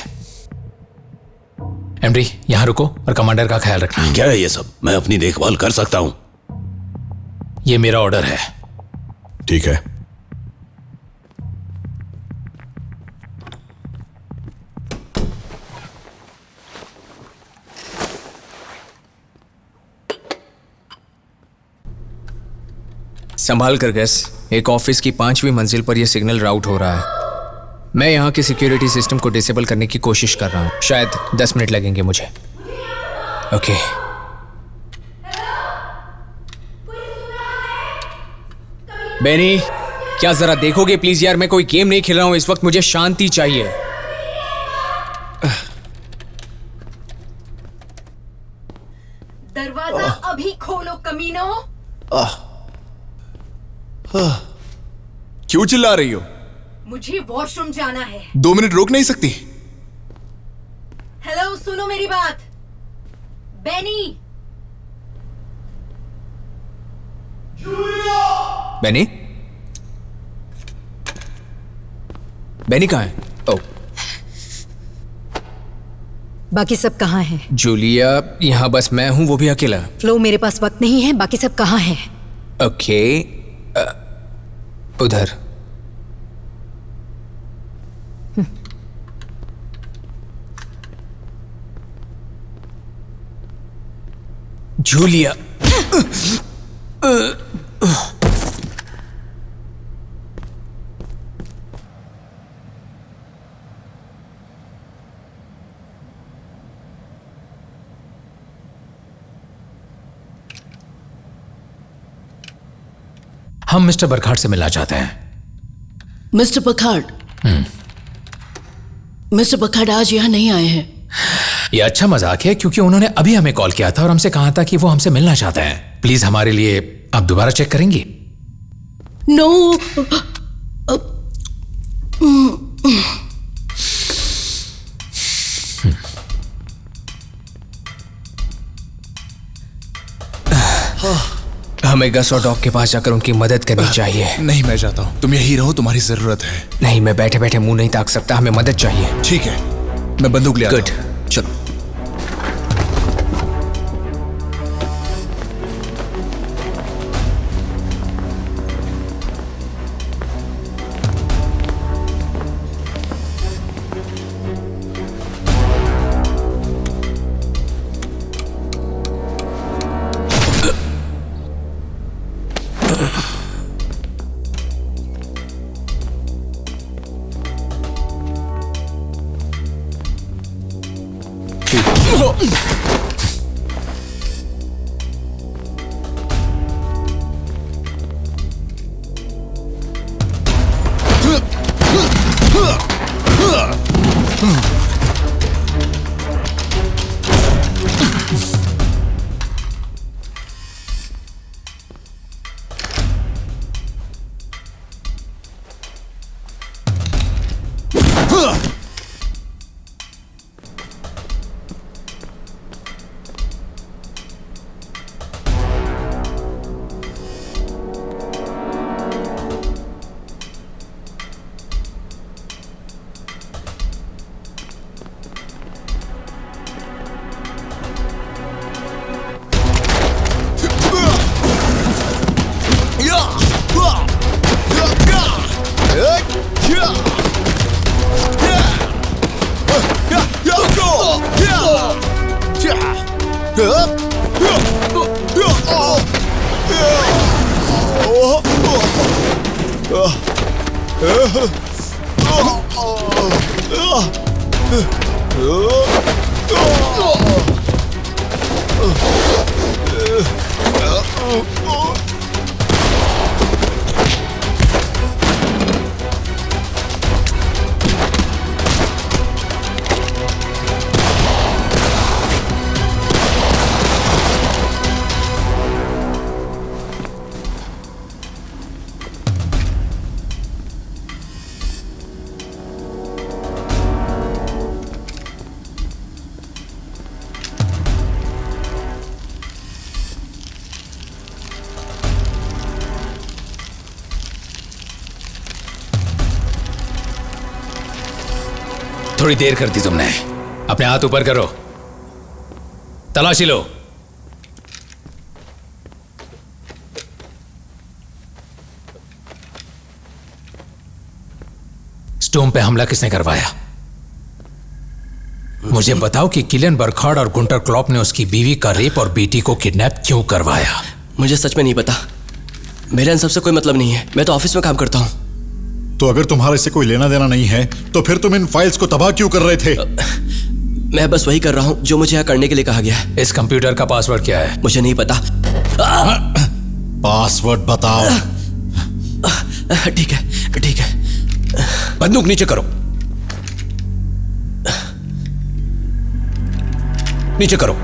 एमडी, यहां रुको और कमांडर का ख्याल रखना। क्या है ये सब? मैं अपनी देखभाल कर सकता हूं। ये मेरा ऑर्डर है। ठीक है। संभाल कर गैस, एक ऑफिस की 5वीं मंजिल पर यह सिग्नल राउट हो रहा है। मैं यहाँ के सिक्योरिटी सिस्टम को डिसेबल करने की कोशिश कर रहा हूँ। शायद 10 मिनट लगेंगे मुझे। ओके। बेनी, क्या जरा देखोगे प्लीज यार? मैं कोई गेम नहीं खेल रहा हूँ इस वक्त, मुझे शांति चाहिए। दरवाजा अभी खोलो कमीनो। क्यों चिल्ला रही हो? मुझे वॉशरूम जाना है। 2 मिनट रोक नहीं सकती? हेलो, सुनो मेरी बात। बेनी। बेनी? बेनी कहाँ है? ओ, बाकी सब कहाँ हैं? जूलिया, यहाँ बस मैं हूँ, वो भी अकेला। फ्लो, मेरे पास वक्त नहीं है। बाकी सब कहाँ हैं? ओके, उधर। जूलिया। हम मिस्टर बरखाट से मिलना चाहते हैं। मिस्टर बरखाट? मिस्टर बरखाट आज यहाँ नहीं आए हैं। ये अच्छा मजाक है क्योंकि उन्होंने अभी हमें कॉल किया था और हमसे कहा था कि वो हमसे मिलना चाहते हैं। प्लीज हमारे लिए आप दोबारा चेक करेंगी? नो। हमें गस और डॉग के पास जाकर उनकी मदद करनी चाहिए। नहीं, मैं जाता हूँ। तुम यही रहो, तुम्हारी जरूरत है। नहीं, मैं बैठे बैठे मुंह नहीं ताक सकता, हमें मदद चाहिए। ठीक है, मैं बंदूक ले आता हूं। गुड, चलो। थोड़ी देर कर दी तुमने। अपने हाथ ऊपर करो, तलाशी लो। स्टोम पे हमला किसने करवाया? मुझे बताओ कि किलियन बर्खार्ड और गुंटर क्लॉप ने उसकी बीवी का रेप और बेटी को किडनैप क्यों करवाया? मुझे सच में नहीं पता। मेरा इन सबसे कोई मतलब नहीं है। मैं तो ऑफिस में काम करता हूं। तो अगर तुम्हारे से कोई लेना देना नहीं है तो फिर तुम इन फाइल्स को तबाह क्यों कर रहे थे? मैं बस वही कर रहा हूं जो मुझे यहाँ करने के लिए कहा गया है। इस कंप्यूटर का पासवर्ड क्या है? मुझे नहीं पता। पासवर्ड बताओ। ठीक है, ठीक है। बंदूक नीचे करो, नीचे करो।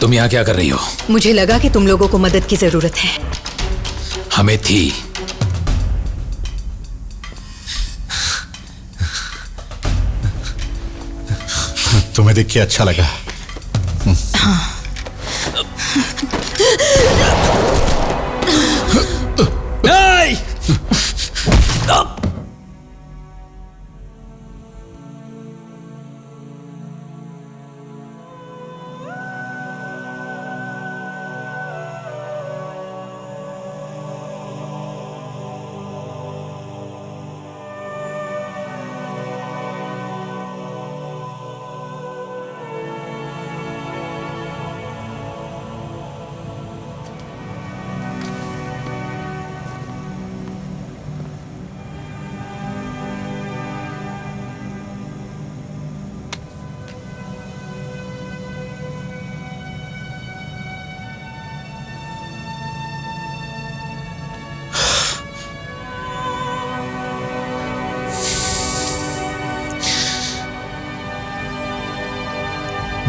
तुम यहां क्या कर रही हो? मुझे लगा कि तुम लोगों को मदद की जरूरत है। हमें थी। तुम्हें देख के अच्छा लगा। नहीं!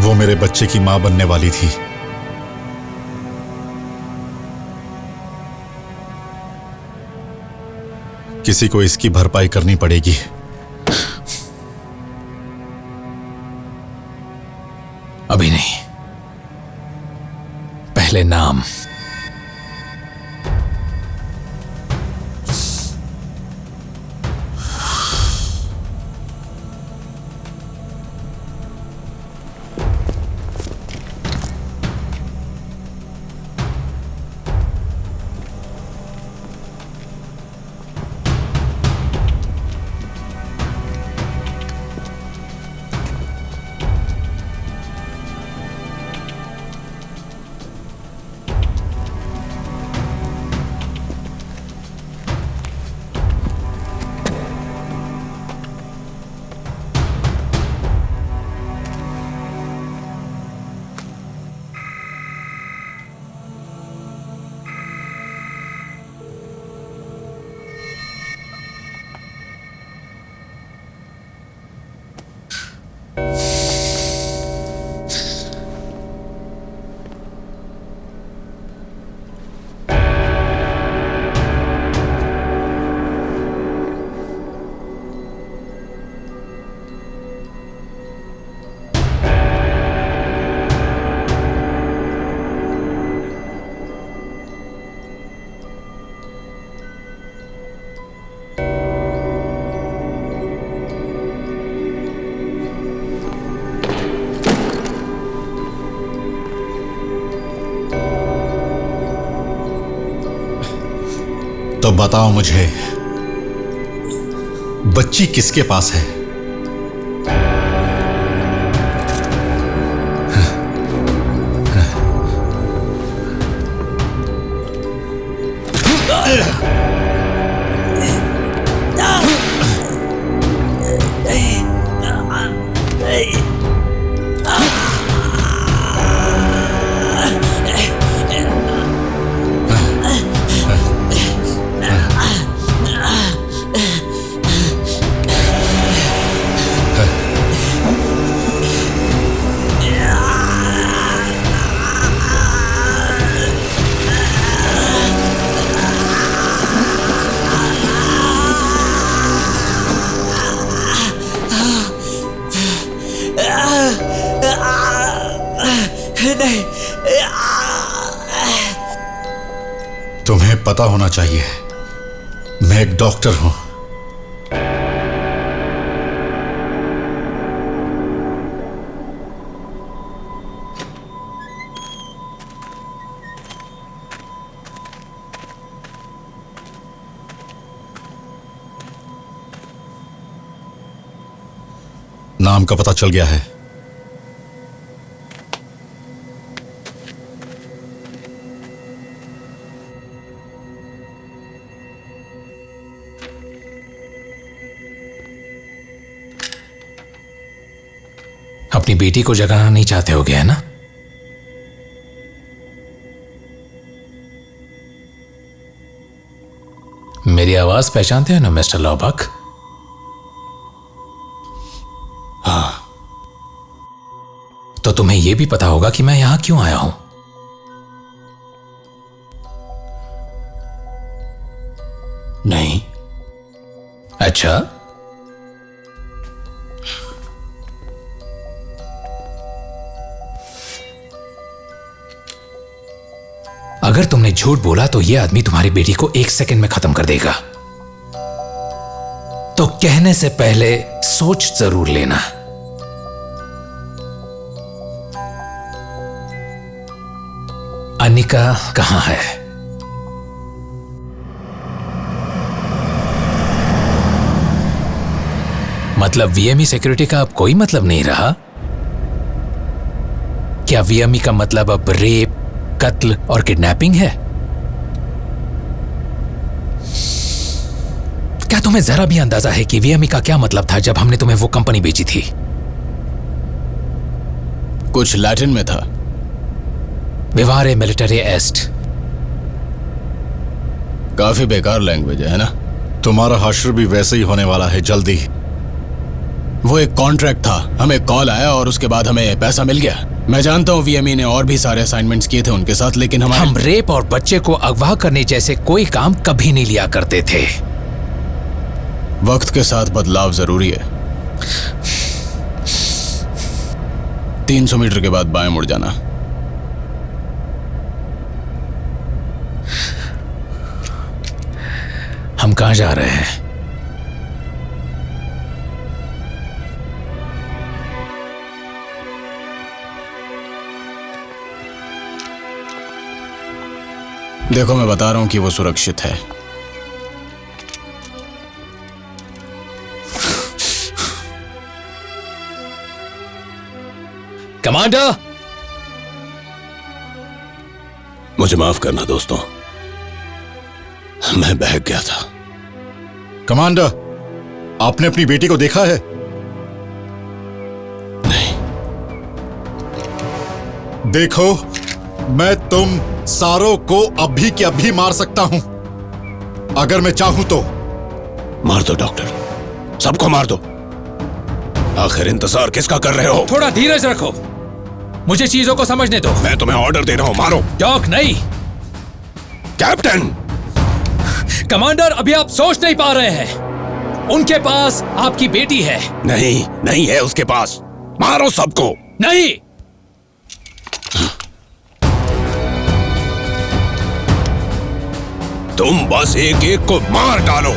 वो मेरे बच्चे की मां बनने वाली थी। किसी को इसकी भरपाई करनी पड़ेगी। अभी नहीं, पहले नाम। तो बताओ मुझे, बच्ची किसके पास है? तुम्हें पता होना चाहिए, मैं एक डॉक्टर हूं। नाम का पता चल गया है। अपनी बेटी को जगाना नहीं चाहते होगे, है ना? मेरी आवाज पहचानते हैं ना मिस्टर लॉबक? हाँ। तो तुम्हें यह भी पता होगा कि मैं यहां क्यों आया हूं। नहीं। अच्छा, अगर तुमने झूठ बोला तो यह आदमी तुम्हारी बेटी को 1 सेकंड में खत्म कर देगा। तो कहने से पहले सोच जरूर लेना। अनिका कहां है? मतलब वीएमई सिक्योरिटी का अब कोई मतलब नहीं रहा? क्या वीएमई का मतलब अब रेप, कत्ल और किडनैपिंग है? क्या तुम्हें जरा भी अंदाजा है कि वीएमई का क्या मतलब था जब हमने तुम्हें वो कंपनी बेची थी? कुछ लैटिन में था। विवारे मिलिटरी एस्ट। काफी बेकार लैंग्वेज है ना? तुम्हारा हश्र भी वैसे ही होने वाला है जल्दी। वो एक कॉन्ट्रैक्ट था, हमें कॉल आया और उसके बाद हमें पैसा मिल गया। मैं जानता हूँ वीएमई ने और भी सारे असाइनमेंट्स किए थे उनके साथ, लेकिन हम रेप और बच्चे को अगवा करने जैसे कोई काम कभी नहीं लिया करते थे। वक्त के साथ बदलाव जरूरी है। 300 मीटर के बाद बाएं मुड़ जाना। हम कहां जा रहे हैं? देखो, मैं बता रहा हूं कि वो सुरक्षित है। कमांडर! मुझे माफ करना दोस्तों, मैं बहक गया था। कमांडर, आपने अपनी बेटी को देखा है? नहीं। देखो, मैं तुम सारों को अभी के अभी मार सकता हूं अगर मैं चाहूं तो। मार दो डॉक्टर, सबको मार दो। आखिर इंतजार किसका कर रहे हो? थोड़ा धीरज रखो, मुझे चीजों को समझने दो। मैं तुम्हें ऑर्डर दे रहा हूं, मारो। डॉक नहीं, कैप्टन। कमांडर, अभी आप सोच नहीं पा रहे हैं। उनके पास आपकी बेटी है। नहीं, नहीं है उसके पास। मारो सबको। नहीं, तुम बस एक एक को मार डालो।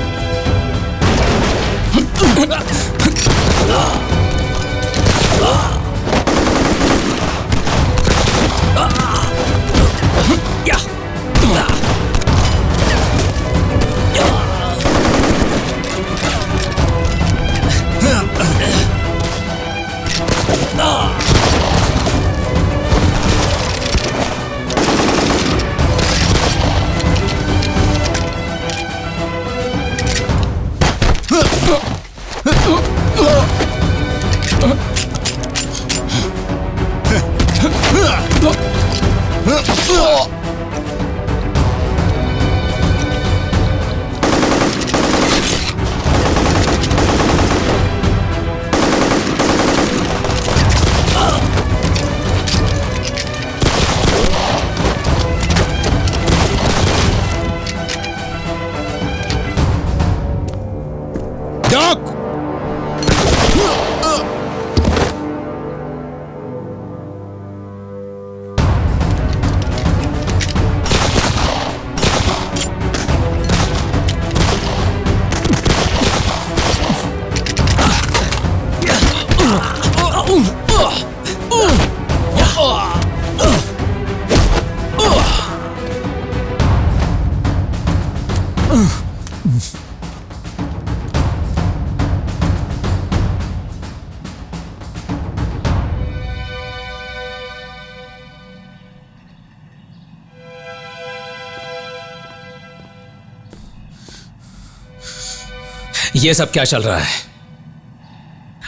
ये सब क्या चल रहा है?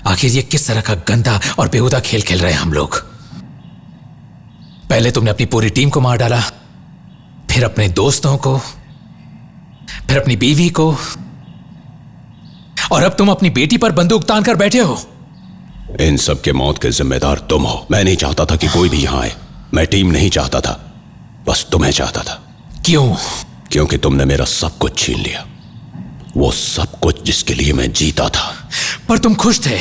आखिर ये किस तरह का गंदा और बेहुदा खेल खेल रहे हैं हम लोग? पहले तुमने अपनी पूरी टीम को मार डाला, फिर अपने दोस्तों को, फिर अपनी बीवी को, और अब तुम अपनी बेटी पर बंदूक तान कर बैठे हो। इन सब के मौत के जिम्मेदार तुम हो। मैं नहीं चाहता था कि कोई भी यहां आए। मैं टीम नहीं चाहता था, बस तुम्हें चाहता था। क्यों? क्योंकि तुमने मेरा सब कुछ छीन लिया, वो सब कुछ जिसके लिए मैं जीता था। पर तुम खुश थे,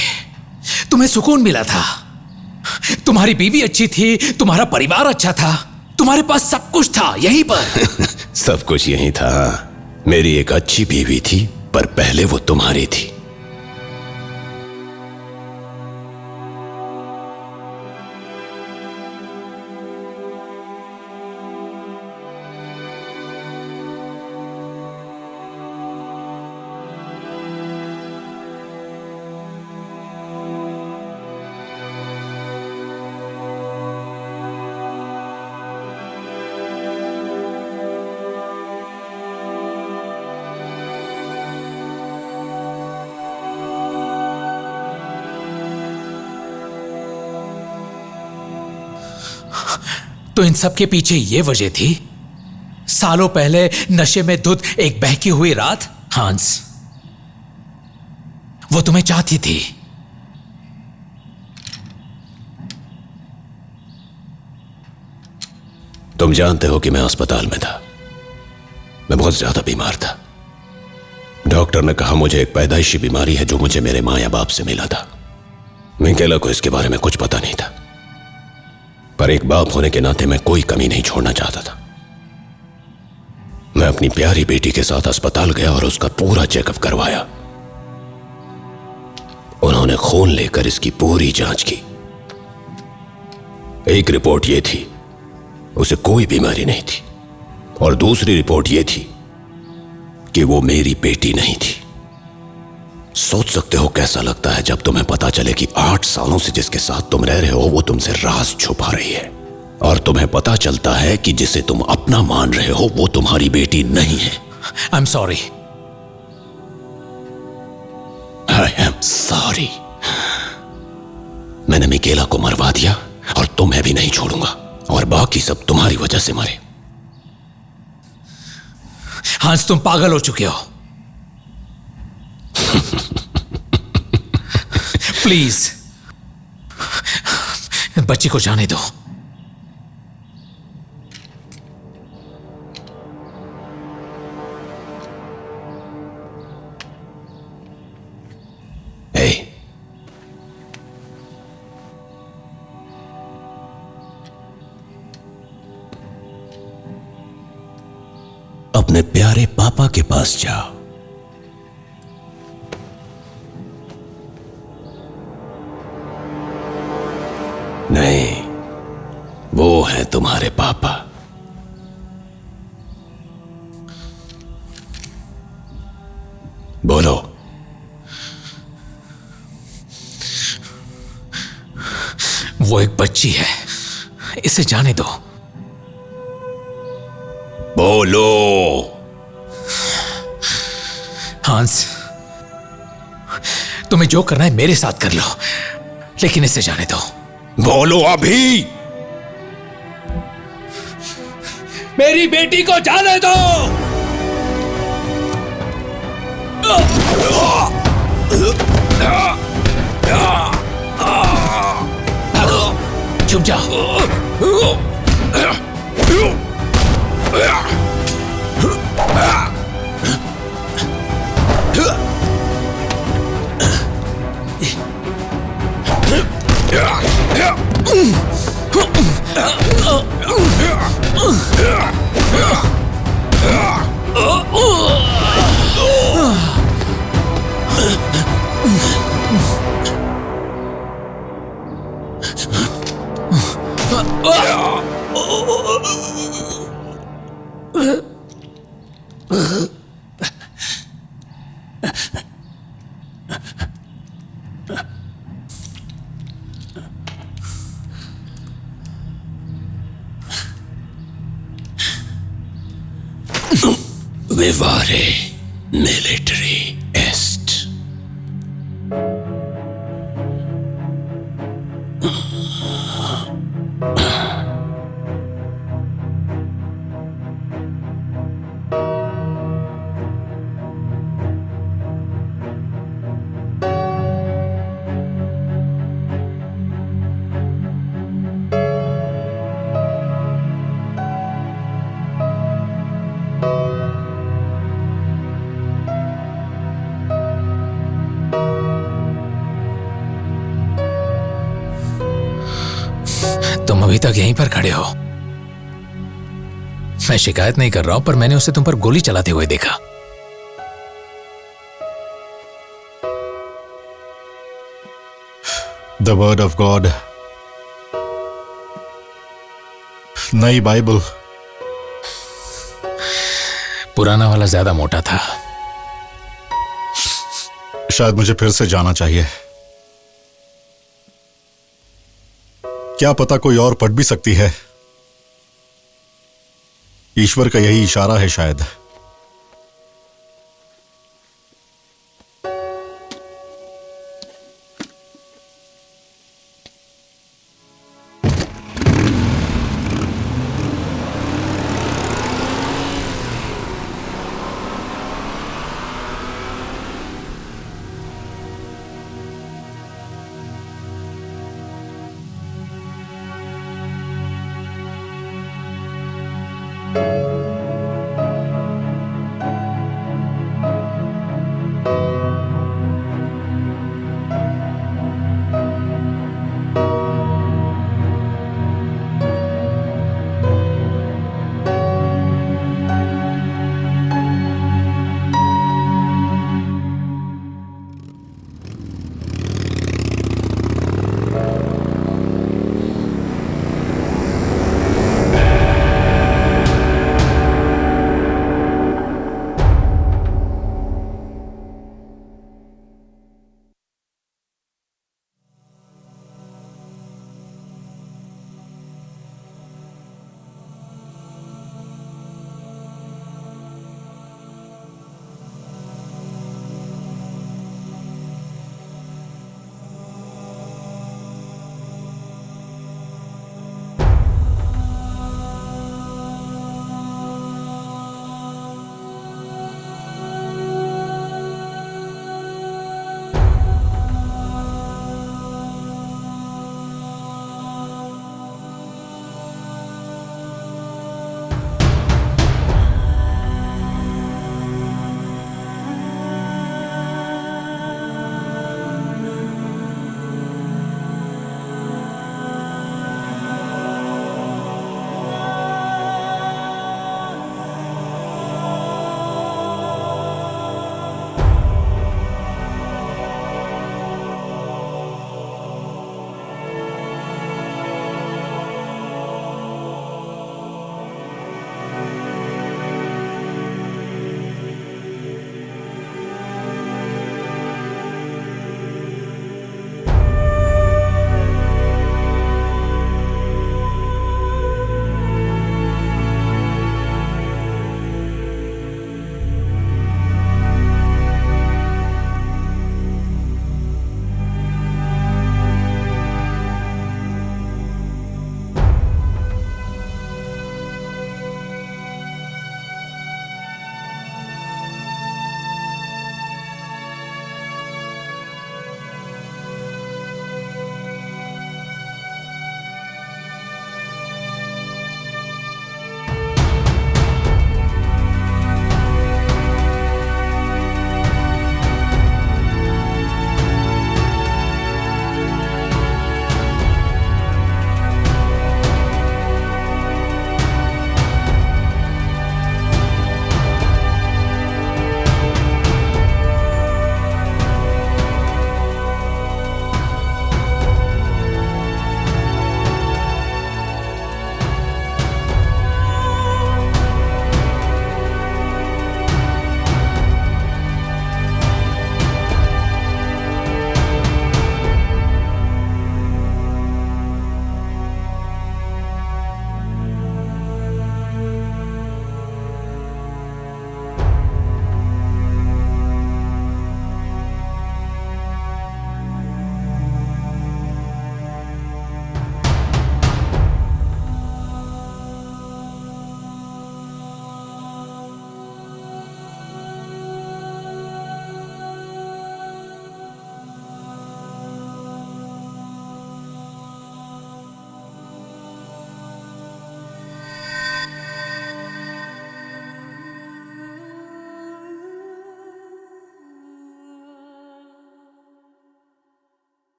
तुम्हें सुकून मिला था, तुम्हारी बीवी अच्छी थी, तुम्हारा परिवार अच्छा था, तुम्हारे पास सब कुछ था यहीं पर। सब कुछ यहीं था। मेरी एक अच्छी बीवी थी, पर पहले वो तुम्हारी थी। तो इन सब के पीछे यह वजह थी, सालों पहले नशे में धुत एक बहकी हुई रात। हांस, वो तुम्हें चाहती थी। तुम जानते हो कि मैं अस्पताल में था। मैं बहुत ज्यादा बीमार था। डॉक्टर ने कहा मुझे एक पैदाइशी बीमारी है जो मुझे मेरे मां या बाप से मिला था। मिकेला को इसके बारे में कुछ पता नहीं था, पर एक बाप होने के नाते मैं कोई कमी नहीं छोड़ना चाहता था। मैं अपनी प्यारी बेटी के साथ अस्पताल गया और उसका पूरा चेकअप करवाया। उन्होंने खून लेकर इसकी पूरी जांच की। एक रिपोर्ट यह थी उसे कोई बीमारी नहीं थी, और दूसरी रिपोर्ट यह थी कि वो मेरी बेटी नहीं थी। सोच सकते हो कैसा लगता है जब तुम्हें पता चले कि 8 सालों से जिसके साथ तुम रह रहे हो वो तुमसे राज छुपा रही है, और तुम्हें पता चलता है कि जिसे तुम अपना मान रहे हो वो तुम्हारी बेटी नहीं है। I am sorry. I am sorry. मैंने मिकेला को मरवा दिया और तुम्हें भी नहीं छोड़ूंगा, और बाकी सब तुम्हारी वजह से मरे। हांस, तुम पागल हो चुके हो। प्लीज बच्ची को जाने दो। अपने प्यारे पापा के पास जाओ। नहीं, वो है तुम्हारे पापा। बोलो। वो एक बच्ची है, इसे जाने दो। बोलो। हांस, तुम्हें जो करना है मेरे साथ कर लो, लेकिन इसे जाने दो। बोलो अभी। मेरी बेटी को जाने दो। चुप जाओ। Vivare military est. अभी तक यहीं पर खड़े हो। मैं शिकायत नहीं कर रहा हूं, पर मैंने उसे तुम पर गोली चलाते हुए देखा। द वर्ड ऑफ गॉड, नई बाइबल। पुराना वाला ज्यादा मोटा था। शायद मुझे फिर से जाना चाहिए। क्या पता कोई और पढ़ भी सकती है। ईश्वर का यही इशारा है शायद।